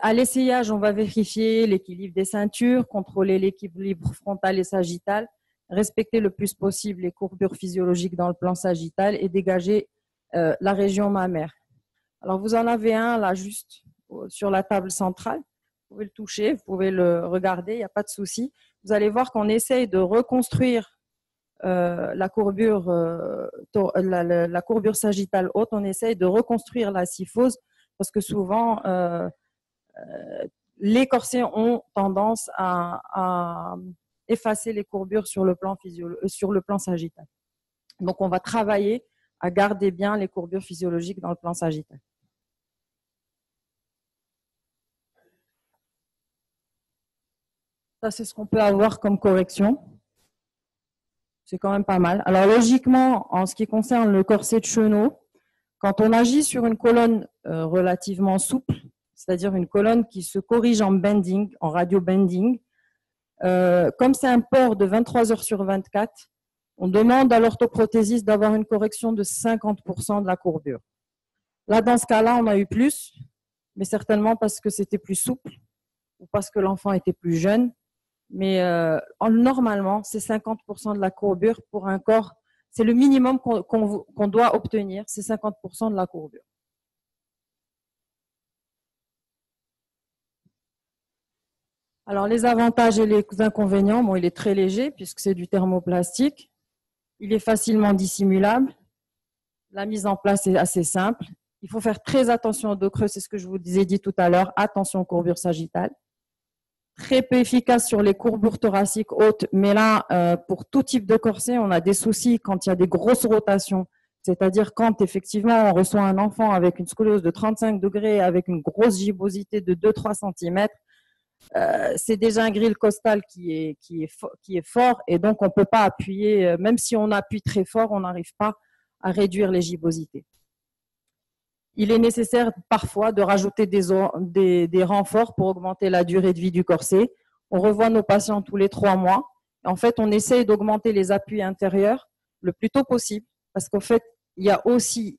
À l'essayage, on va vérifier l'équilibre des ceintures, contrôler l'équilibre frontal et sagittal, respecter le plus possible les courbures physiologiques dans le plan sagittal et dégager la région mammaire. Alors, vous en avez un là juste sur la table centrale. Vous pouvez le toucher, vous pouvez le regarder, il n'y a pas de souci. Vous allez voir qu'on essaye de reconstruire la courbure sagittale haute. On essaye de reconstruire la syphose parce que souvent, les corsets ont tendance à effacer les courbures sur le plan sagittal. Donc, on va travailler à garder bien les courbures physiologiques dans le plan sagittal. Ça, c'est ce qu'on peut avoir comme correction. C'est quand même pas mal. Alors logiquement, en ce qui concerne le corset de Chenot, quand on agit sur une colonne relativement souple, c'est-à-dire une colonne qui se corrige en bending, en radio bending, comme c'est un port de 23 heures sur 24, on demande à l'orthoprothésiste d'avoir une correction de 50% de la courbure. Là, dans ce cas-là, on a eu plus, mais certainement parce que c'était plus souple ou parce que l'enfant était plus jeune. Mais normalement, c'est 50% de la courbure pour un corps. C'est le minimum qu'on doit obtenir, c'est 50% de la courbure. Alors, les avantages et les inconvénients, bon, il est très léger puisque c'est du thermoplastique. Il est facilement dissimulable. La mise en place est assez simple. Il faut faire très attention au dos creux, c'est ce que je vous ai dit tout à l'heure. Attention aux courbures sagittales. Très peu efficace sur les courbures thoraciques hautes, mais là, pour tout type de corset, on a des soucis quand il y a des grosses rotations. C'est-à-dire quand effectivement on reçoit un enfant avec une scoliose de 35 degrés, avec une grosse gibbosité de 2-3 cm, c'est déjà un grille costal qui est fort et donc on ne peut pas appuyer, même si on appuie très fort, on n'arrive pas à réduire les gibbosités. Il est nécessaire parfois de rajouter des renforts pour augmenter la durée de vie du corset. On revoit nos patients tous les 3 mois. En fait, on essaye d'augmenter les appuis intérieurs le plus tôt possible parce qu'en fait, il y a aussi,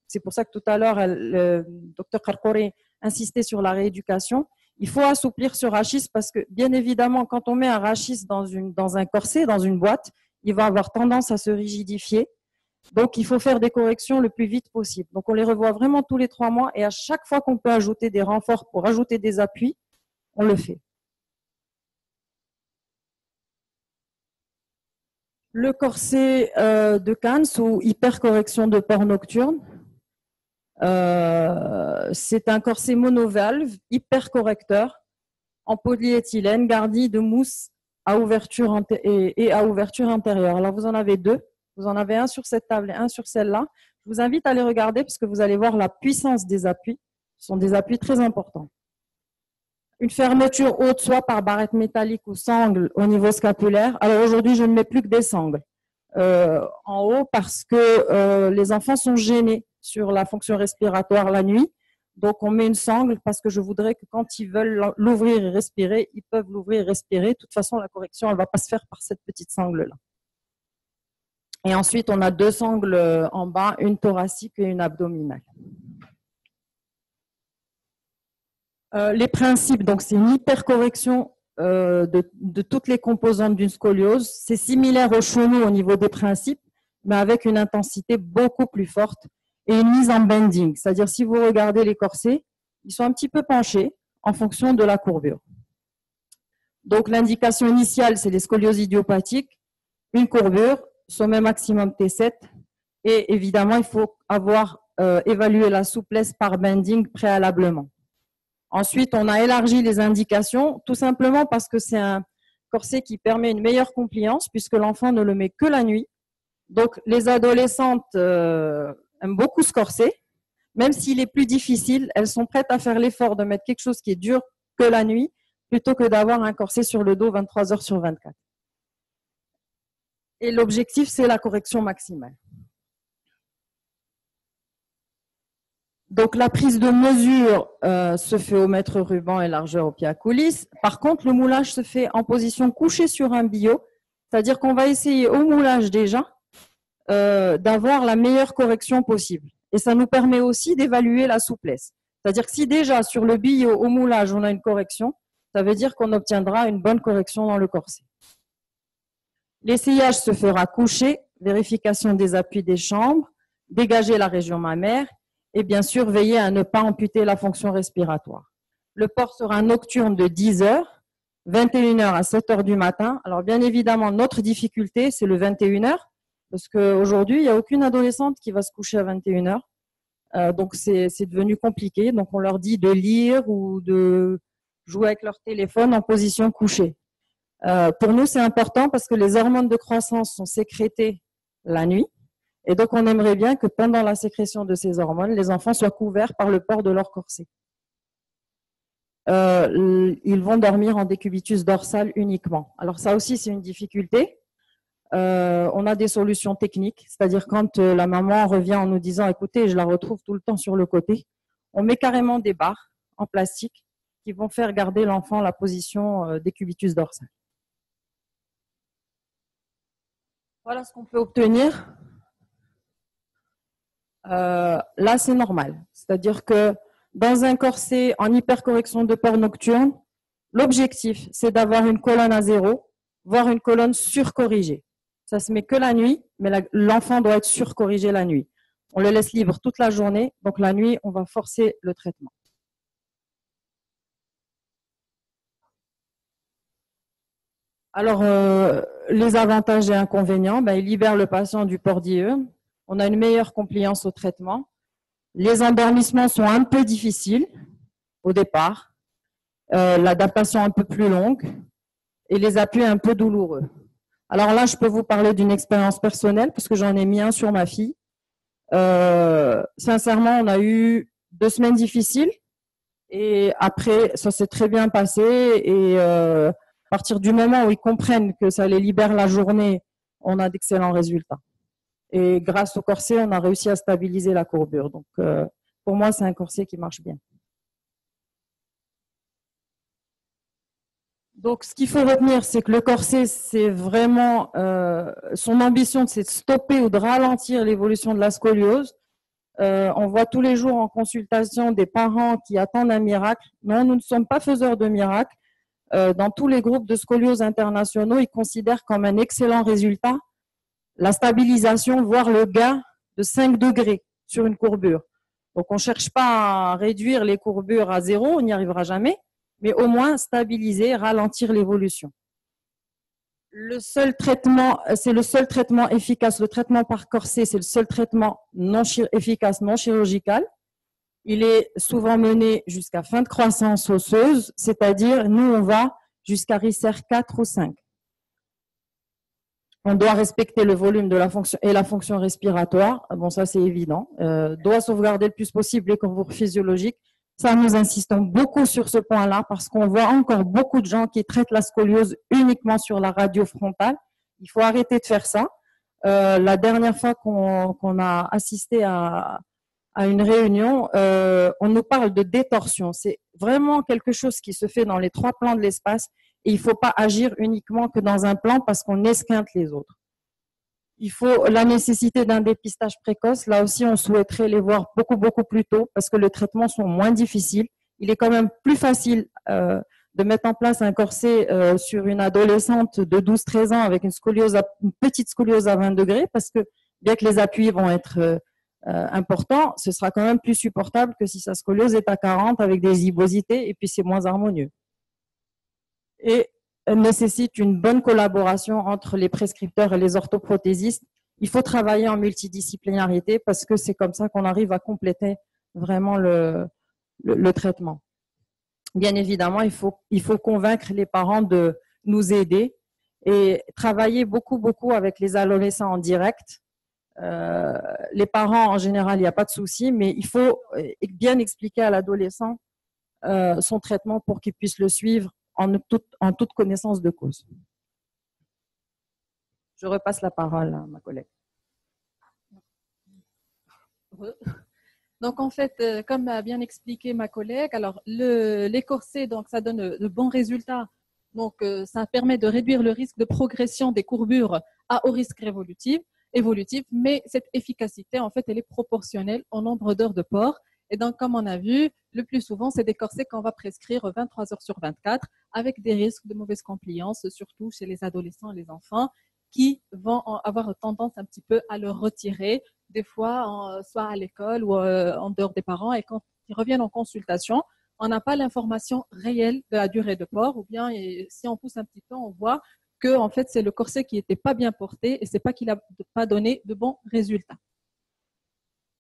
c'est pour ça que tout à l'heure, le docteur Karkouri insistait sur la rééducation. Il faut assouplir ce rachis parce que, bien évidemment, quand on met un rachis dans un corset, dans une boîte, il va avoir tendance à se rigidifier. Donc, il faut faire des corrections le plus vite possible. Donc, on les revoit vraiment tous les 3 mois et à chaque fois qu'on peut ajouter des renforts pour ajouter des appuis, on le fait. Le corset de Cannes ou hypercorrection de port nocturne, c'est un corset monovalve hypercorrecteur en polyéthylène garni de mousse à ouverture et à ouverture intérieure. Alors, vous en avez 2. Vous en avez un sur cette table et un sur celle-là. Je vous invite à les regarder parce que vous allez voir la puissance des appuis. Ce sont des appuis très importants. Une fermeture haute, soit par barrette métallique ou sangle au niveau scapulaire. Alors aujourd'hui, je ne mets plus que des sangles en haut parce que les enfants sont gênés sur la fonction respiratoire la nuit. Donc, on met une sangle parce que je voudrais que quand ils veulent l'ouvrir et respirer, ils peuvent l'ouvrir et respirer. De toute façon, la correction, elle ne va pas se faire par cette petite sangle-là. Et ensuite, on a 2 sangles en bas, une thoracique et une abdominale. Les principes, donc c'est une hypercorrection de toutes les composantes d'une scoliose. C'est similaire au Chenot au niveau des principes, mais avec une intensité beaucoup plus forte et une mise en bending. C'est-à-dire, si vous regardez les corsets, ils sont un petit peu penchés en fonction de la courbure. Donc, l'indication initiale, c'est les scolioses idiopathiques, une courbure, sommet maximum T7. Et évidemment, il faut avoir évalué la souplesse par bending préalablement. Ensuite, on a élargi les indications, tout simplement parce que c'est un corset qui permet une meilleure compliance, puisque l'enfant ne le met que la nuit. Donc, les adolescentes aiment beaucoup ce corset. Même s'il est plus difficile, elles sont prêtes à faire l'effort de mettre quelque chose qui est dur que la nuit, plutôt que d'avoir un corset sur le dos 23 heures sur 24. Et l'objectif, c'est la correction maximale. Donc, la prise de mesure se fait au mètre ruban et largeur au pied à coulisse. Par contre, le moulage se fait en position couchée sur un billot, c'est-à-dire qu'on va essayer au moulage déjà d'avoir la meilleure correction possible. Et ça nous permet aussi d'évaluer la souplesse. C'est-à-dire que si déjà sur le billot au moulage, on a une correction, ça veut dire qu'on obtiendra une bonne correction dans le corset. L'essayage se fera couché, vérification des appuis des chambres, dégager la région mammaire et bien sûr veiller à ne pas amputer la fonction respiratoire. Le port sera nocturne de 10 heures, 21 heures à 7 heures du matin. Alors bien évidemment, notre difficulté, c'est le 21 heures, parce qu'aujourd'hui, il n'y a aucune adolescente qui va se coucher à 21 heures. Donc c'est devenu compliqué. Donc on leur dit de lire ou de jouer avec leur téléphone en position couchée. Pour nous, c'est important parce que les hormones de croissance sont sécrétées la nuit. Et donc, on aimerait bien que pendant la sécrétion de ces hormones, les enfants soient couverts par le port de leur corset. Ils vont dormir en décubitus dorsal uniquement. Alors ça aussi, c'est une difficulté On a des solutions techniques, c'est-à-dire quand la maman revient en nous disant « Écoutez, je la retrouve tout le temps sur le côté », on met carrément des barres en plastique qui vont faire garder l'enfant la position des cubitus dorsales. Voilà ce qu'on peut obtenir. Là, c'est normal. C'est-à-dire que dans un corset en hypercorrection de port nocturne, l'objectif, c'est d'avoir une colonne à 0, voire une colonne surcorrigée. Ça se met que la nuit, mais l'enfant doit être surcorrigé la nuit. On le laisse libre toute la journée, donc la nuit, on va forcer le traitement. Alors, les avantages et inconvénients, il libère le patient du port diurne. On a une meilleure compliance au traitement. Les endormissements sont un peu difficiles au départ. L'adaptation un peu plus longue et les appuis un peu douloureux. Alors là, je peux vous parler d'une expérience personnelle parce que j'en ai mis un sur ma fille. Sincèrement, on a eu 2 semaines difficiles et après, ça s'est très bien passé et à partir du moment où ils comprennent que ça les libère la journée, on a d'excellents résultats. Et grâce au corset, on a réussi à stabiliser la courbure. Donc, pour moi, c'est un corset qui marche bien. Donc, ce qu'il faut retenir, c'est que le corset, c'est vraiment son ambition, c'est de stopper ou de ralentir l'évolution de la scoliose. On voit tous les jours en consultation des parents qui attendent un miracle. Non, nous ne sommes pas faiseurs de miracles. Dans tous les groupes de scoliose internationaux, ils considèrent comme un excellent résultat la stabilisation, voire le gain de 5 degrés sur une courbure. Donc, on ne cherche pas à réduire les courbures à 0, on n'y arrivera jamais, mais au moins stabiliser, ralentir l'évolution. Le seul traitement, c'est le seul traitement efficace. Le traitement par corset, c'est le seul traitement efficace, non chirurgical. Il est souvent mené jusqu'à fin de croissance osseuse, c'est-à-dire, nous, on va jusqu'à RICER 4 ou 5. On doit respecter le volume de la fonction et la fonction respiratoire. Bon, ça, c'est évident. Doit sauvegarder le plus possible les courbures physiologiques. Ça, nous insistons beaucoup sur ce point-là parce qu'on voit encore beaucoup de gens qui traitent la scoliose uniquement sur la radio frontale. Il faut arrêter de faire ça. La dernière fois qu'on a assisté à une réunion, on nous parle de détorsion. C'est vraiment quelque chose qui se fait dans les 3 plans de l'espace. Et il ne faut pas agir uniquement que dans un plan parce qu'on esquinte les autres. Il faut la nécessité d'un dépistage précoce. Là aussi, on souhaiterait les voir beaucoup plus tôt parce que les traitements sont moins difficiles. Il est quand même plus facile de mettre en place un corset sur une adolescente de 12-13 ans avec une petite scoliose à 20 degrés parce que bien que les appuis vont être importants, ce sera quand même plus supportable que si sa scoliose est à 40 avec des zygosités et puis c'est moins harmonieux. Et nécessite une bonne collaboration entre les prescripteurs et les orthoprothésistes. Il faut travailler en multidisciplinarité parce que c'est comme ça qu'on arrive à compléter vraiment le traitement. Bien évidemment, il faut convaincre les parents de nous aider et travailler beaucoup avec les adolescents en direct. Les parents, en général, il n'y a pas de souci, mais il faut bien expliquer à l'adolescent son traitement pour qu'il puisse le suivre en toute connaissance de cause. Je repasse la parole à ma collègue. Donc, en fait, comme a bien expliqué ma collègue, alors les corsets, donc ça donne de bons résultats. Donc, ça permet de réduire le risque de progression des courbures à haut risque évolutif, mais cette efficacité, en fait, elle est proportionnelle au nombre d'heures de port. Et donc, comme on a vu, le plus souvent, c'est des corsets qu'on va prescrire 23 heures sur 24 avec des risques de mauvaise compliance, surtout chez les adolescents et les enfants qui vont avoir tendance un petit peu à le retirer, des fois, soit à l'école ou en dehors des parents. Et quand ils reviennent en consultation, on n'a pas l'information réelle de la durée de port ou bien si on pousse un petit peu, on voit que en fait, c'est le corset qui n'était pas bien porté et c'est pas qu'il n'a pas donné de bons résultats.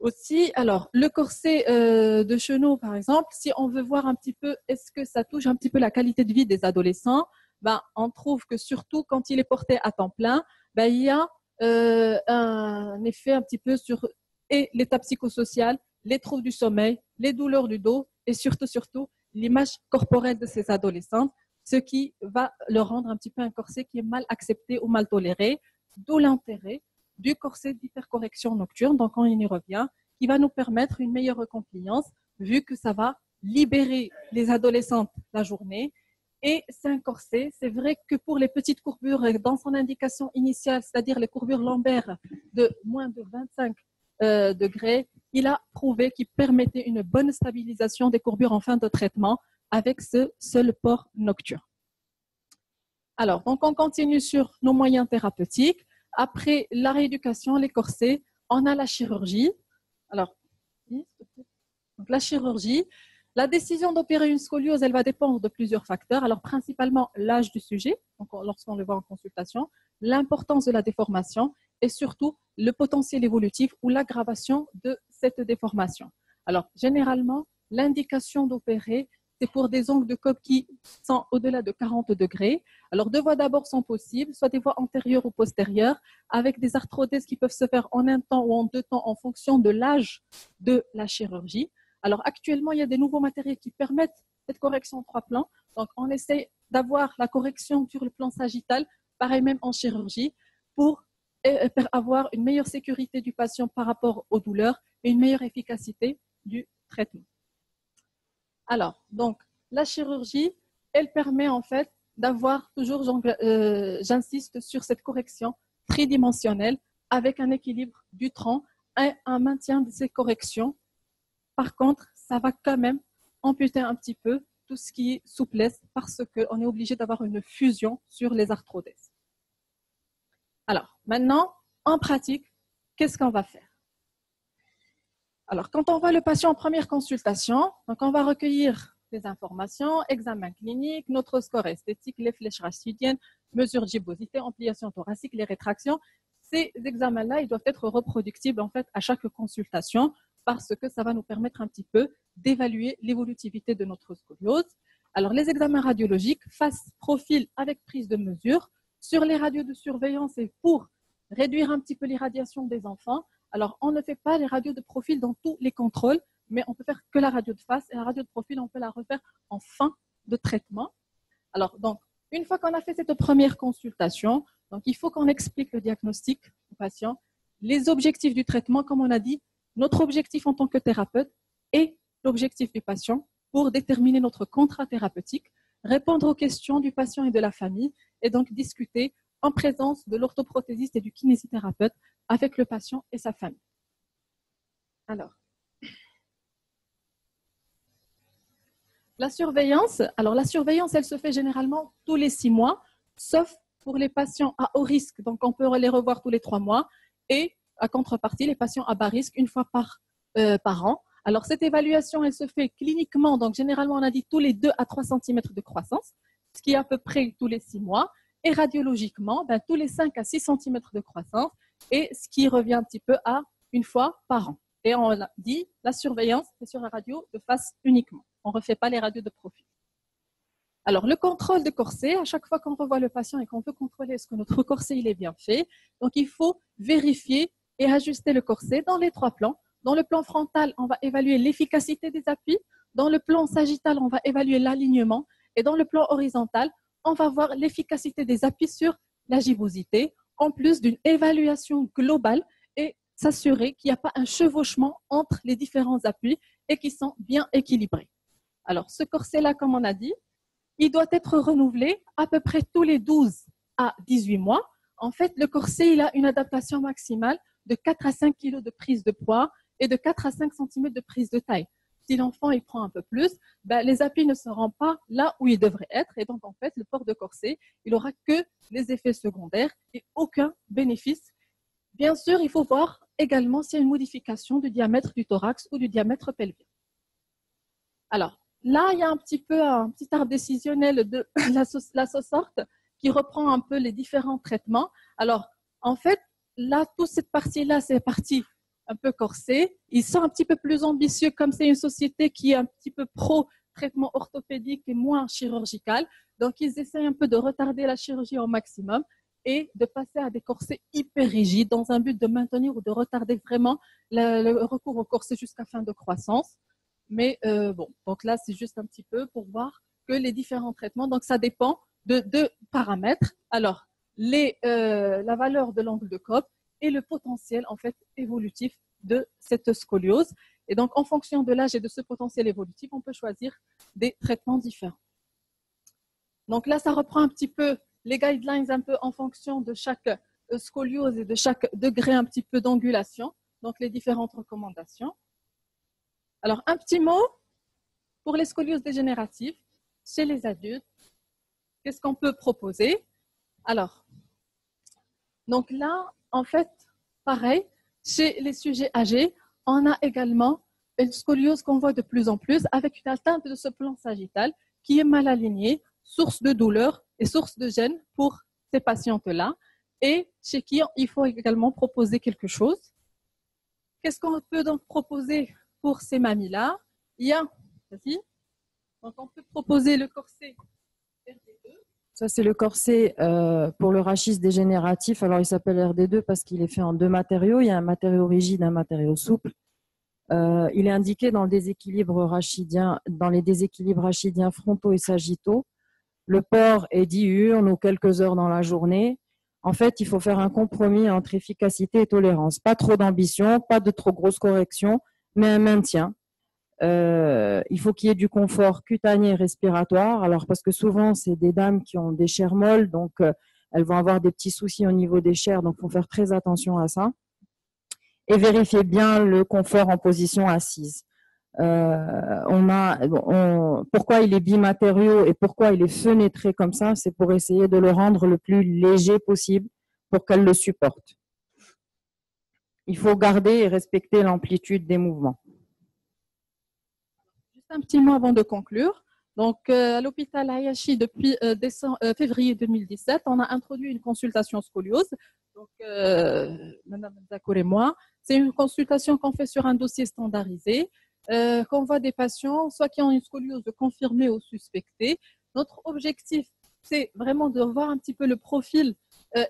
Aussi, alors, le corset de Chenot, par exemple, si on veut voir un petit peu, est-ce que ça touche un petit peu la qualité de vie des adolescents, on trouve que surtout quand il est porté à temps plein, il y a un effet un petit peu sur l'état psychosocial, les troubles du sommeil, les douleurs du dos et surtout l'image corporelle de ces adolescentes, ce qui va leur rendre un petit peu un corset qui est mal accepté ou mal toléré. d'où l'intérêt du corset d'hypercorrection nocturne, donc on y revient, qui va nous permettre une meilleure compliance, vu que ça va libérer les adolescentes la journée. Et c'est un corset, c'est vrai que pour les petites courbures, dans son indication initiale, c'est-à-dire les courbures lombaires de moins de 25 degrés, il a prouvé qu'il permettait une bonne stabilisation des courbures en fin de traitement avec ce seul port nocturne. Alors, donc on continue sur nos moyens thérapeutiques. Après la rééducation, les corsets, on a la chirurgie. Alors, donc la chirurgie, la décision d'opérer une scoliose, elle va dépendre de plusieurs facteurs. Alors, principalement l'âge du sujet, donc lorsqu'on le voit en consultation, l'importance de la déformation et surtout le potentiel évolutif ou l'aggravation de cette déformation. Alors, généralement, l'indication d'opérer, c'est pour des ongles de coque qui sont au-delà de 40 degrés. Alors, deux voies d'abord sont possibles, soit des voies antérieures ou postérieures, avec des arthrodèses qui peuvent se faire en un temps ou en deux temps en fonction de l'âge de la chirurgie. Alors, actuellement, il y a des nouveaux matériaux qui permettent cette correction en 3 plans. Donc, on essaie d'avoir la correction sur le plan sagittal, pareil même en chirurgie, pour avoir une meilleure sécurité du patient par rapport aux douleurs et une meilleure efficacité du traitement. Alors, donc, la chirurgie, elle permet en fait d'avoir toujours, j'insiste sur cette correction tridimensionnelle avec un équilibre du tronc et un maintien de ces corrections. Par contre, ça va quand même amputer un petit peu tout ce qui est souplesse parce qu'on est obligé d'avoir une fusion sur les arthrodèses. Alors, maintenant, en pratique, qu'est-ce qu'on va faire? Alors, quand on voit le patient en première consultation, donc on va recueillir des informations, examen clinique, notre score esthétique, les flèches rachidiennes, mesure de gibbosité, ampliation thoracique, les rétractions. Ces examens-là, ils doivent être reproductibles en fait à chaque consultation parce que ça va nous permettre un petit peu d'évaluer l'évolutivité de notre scoliose. Alors, les examens radiologiques, face profil avec prise de mesure, sur les radios de surveillance et pour réduire un petit peu l'irradiation des enfants. Alors, on ne fait pas les radios de profil dans tous les contrôles, mais on peut faire que la radio de face et la radio de profil, on peut la refaire en fin de traitement. Alors, donc, une fois qu'on a fait cette première consultation, donc il faut qu'on explique le diagnostic au patient, les objectifs du traitement, comme on a dit, notre objectif en tant que thérapeute et l'objectif du patient pour déterminer notre contrat thérapeutique, répondre aux questions du patient et de la famille et donc discuter en présence de l'orthoprothésiste et du kinésithérapeute avec le patient et sa famille. Alors, la surveillance, elle se fait généralement tous les 6 mois, sauf pour les patients à haut risque, donc on peut les revoir tous les 3 mois, et à contrepartie, les patients à bas risque, une fois par an. Alors, cette évaluation, elle se fait cliniquement, donc généralement, on a dit tous les 2 à 3 cm de croissance, ce qui est à peu près tous les 6 mois, et radiologiquement, tous les 5 à 6 cm de croissance, et ce qui revient un petit peu à une fois par an. Et on a dit, la surveillance, c'est sur la radio de face uniquement. On ne refait pas les radios de profil. Alors, le contrôle de corset, à chaque fois qu'on revoit le patient et qu'on veut contrôler est-ce que notre corset il est bien fait, donc il faut vérifier et ajuster le corset dans les 3 plans. Dans le plan frontal, on va évaluer l'efficacité des appuis. Dans le plan sagittal, on va évaluer l'alignement. Et dans le plan horizontal, on va voir l'efficacité des appuis sur la gibbosité, en plus d'une évaluation globale et s'assurer qu'il n'y a pas un chevauchement entre les différents appuis et qu'ils sont bien équilibrés. Alors, ce corset-là, comme on a dit, il doit être renouvelé à peu près tous les 12 à 18 mois. En fait, le corset, il a une adaptation maximale de 4 à 5 kg de prise de poids et de 4 à 5 cm de prise de taille. Si l'enfant il prend un peu plus, les appuis ne seront pas là où ils devraient être. Et donc, en fait, le port de corset, il n'aura que les effets secondaires et aucun bénéfice. Bien sûr, il faut voir également s'il y a une modification du diamètre du thorax ou du diamètre pelvien. Alors, là, il y a un petit arbre décisionnel de la sorte qui reprend un peu les différents traitements. Alors, en fait, là, toute cette partie-là, c'est la partie un peu corsée. Ils sont un petit peu plus ambitieux, comme c'est une société qui est un petit peu pro-traitement orthopédique et moins chirurgical. Donc, ils essayent un peu de retarder la chirurgie au maximum et de passer à des corsets hyper rigides dans un but de maintenir ou de retarder vraiment le recours au corset jusqu'à fin de croissance. Mais bon, donc là, c'est juste un petit peu pour voir que les différents traitements, donc ça dépend de 2 paramètres. Alors, la valeur de l'angle de Cobb et le potentiel en fait évolutif de cette scoliose. Et donc, en fonction de l'âge et de ce potentiel évolutif, on peut choisir des traitements différents. Donc là, ça reprend un petit peu les guidelines un peu en fonction de chaque scoliose et de chaque degré un petit peu d'angulation, donc les différentes recommandations. Alors, un petit mot pour les scolioses dégénératives chez les adultes. Qu'est-ce qu'on peut proposer? Alors, donc là, en fait, pareil, chez les sujets âgés, on a également une scoliose qu'on voit de plus en plus avec une atteinte de ce plan sagittal qui est mal aligné, source de douleur et source de gêne pour ces patientes-là, et chez qui il faut également proposer quelque chose. Qu'est-ce qu'on peut donc proposer pour ces mamies-là? Il y a, donc on peut proposer le corset RD2. Ça, c'est le corset pour le rachis dégénératif. Alors, il s'appelle RD2 parce qu'il est fait en deux matériaux. Il y a un matériau rigide, un matériau souple. Il est indiqué dans le déséquilibre rachidien, dans les déséquilibres rachidiens frontaux et sagittaux. Le port est diurne ou quelques heures dans la journée. En fait, il faut faire un compromis entre efficacité et tolérance. Pas trop d'ambition, pas de trop grosses corrections, mais un maintien. Il faut qu'il y ait du confort cutané et respiratoire. Alors, parce que souvent, c'est des dames qui ont des chairs molles, donc elles vont avoir des petits soucis au niveau des chairs, donc il faut faire très attention à ça. Et vérifier bien le confort en position assise. Pourquoi il est bimatériau et pourquoi il est fenêtré comme ça, c'est pour essayer de le rendre le plus léger possible pour qu'elle le supporte. Il faut garder et respecter l'amplitude des mouvements. Juste un petit mot avant de conclure. Donc, à l'hôpital Hayashi, depuis février 2017, on a introduit une consultation scoliose. Donc, Madame Zakour et moi, c'est une consultation qu'on fait sur un dossier standardisé. Qu'on voit des patients, soit qui ont une scoliose confirmée ou suspectée. Notre objectif, c'est vraiment de voir un petit peu le profil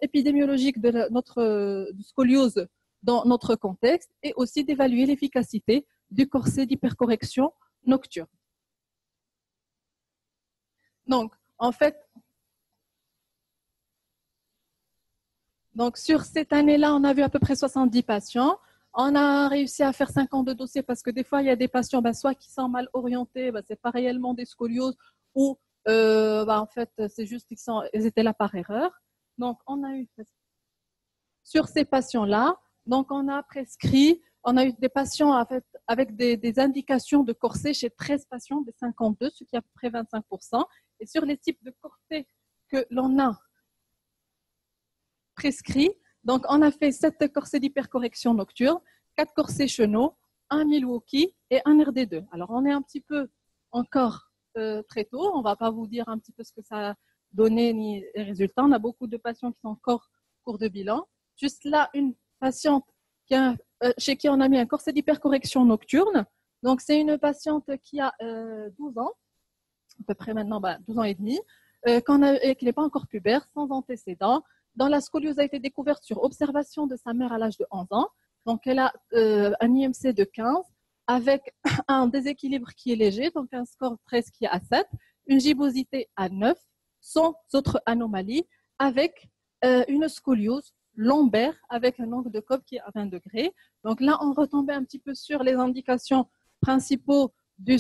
épidémiologique de notre scoliose dans notre contexte et aussi d'évaluer l'efficacité du corset d'hypercorrection nocturne. Donc, en fait, sur cette année-là, on a vu à peu près 70 patients. On a réussi à faire 52 dossiers parce que des fois, il y a des patients, soit qui sont mal orientés, ce n'est pas réellement des scolioses, ou en fait, c'est juste qu'ils étaient là par erreur. Donc, on a eu, sur ces patients-là, donc on a prescrit, on a eu des patients en fait, avec des indications de corset chez 13 patients, des 52, ce qui est à peu près 25%. Et sur les types de corsets que l'on a prescrits, donc, on a fait 7 corsets d'hypercorrection nocturne, 4 corsets chenaux, 1 Milwaukee et 1 RD2. Alors, on est un petit peu encore très tôt. On ne va pas vous dire un petit peu ce que ça a donné ni les résultats. On a beaucoup de patients qui sont encore en cours de bilan. Juste là, une patiente chez qui on a mis un corset d'hypercorrection nocturne. Donc, c'est une patiente qui a 12 ans, à peu près maintenant 12 ans et demi, qui n'est pas encore pubère, sans antécédents. Dans la scoliose a été découverte sur observation de sa mère à l'âge de 11 ans. Donc, elle a un IMC de 15 avec un déséquilibre qui est léger, donc un score 13 qui est à 7, une gibbosité à 9, sans autres anomalies, avec une scoliose lombaire avec un angle de Cobb qui est à 20 degrés. Donc là, on retombait un petit peu sur les indications principaux du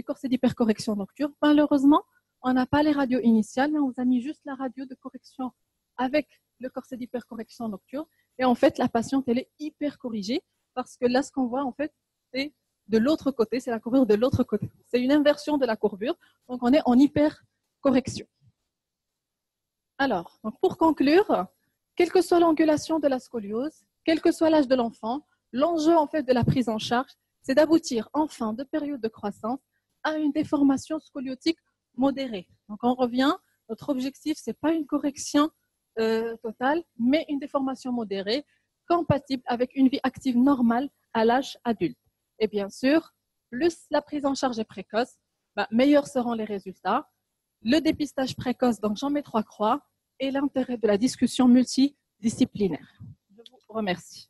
corset d'hypercorrection nocturne. Malheureusement, on n'a pas les radios initiales, mais on vous a mis juste la radio de correction avec le corset d'hypercorrection nocturne. Et en fait, la patiente, elle est hyper corrigée parce que là, ce qu'on voit, en fait, c'est de l'autre côté, c'est la courbure de l'autre côté. C'est une inversion de la courbure. Donc, on est en hypercorrection. Alors, donc pour conclure, quelle que soit l'angulation de la scoliose, quel que soit l'âge de l'enfant, l'enjeu, en fait, de la prise en charge, c'est d'aboutir en fin de période de croissance à une déformation scoliotique modérée. Donc, on revient, notre objectif, ce n'est pas une correction totale, mais une déformation modérée, compatible avec une vie active normale à l'âge adulte. Et bien sûr, plus la prise en charge est précoce, meilleurs seront les résultats. Le dépistage précoce, donc j'en mets 3 croix, et l'intérêt de la discussion multidisciplinaire. Je vous remercie.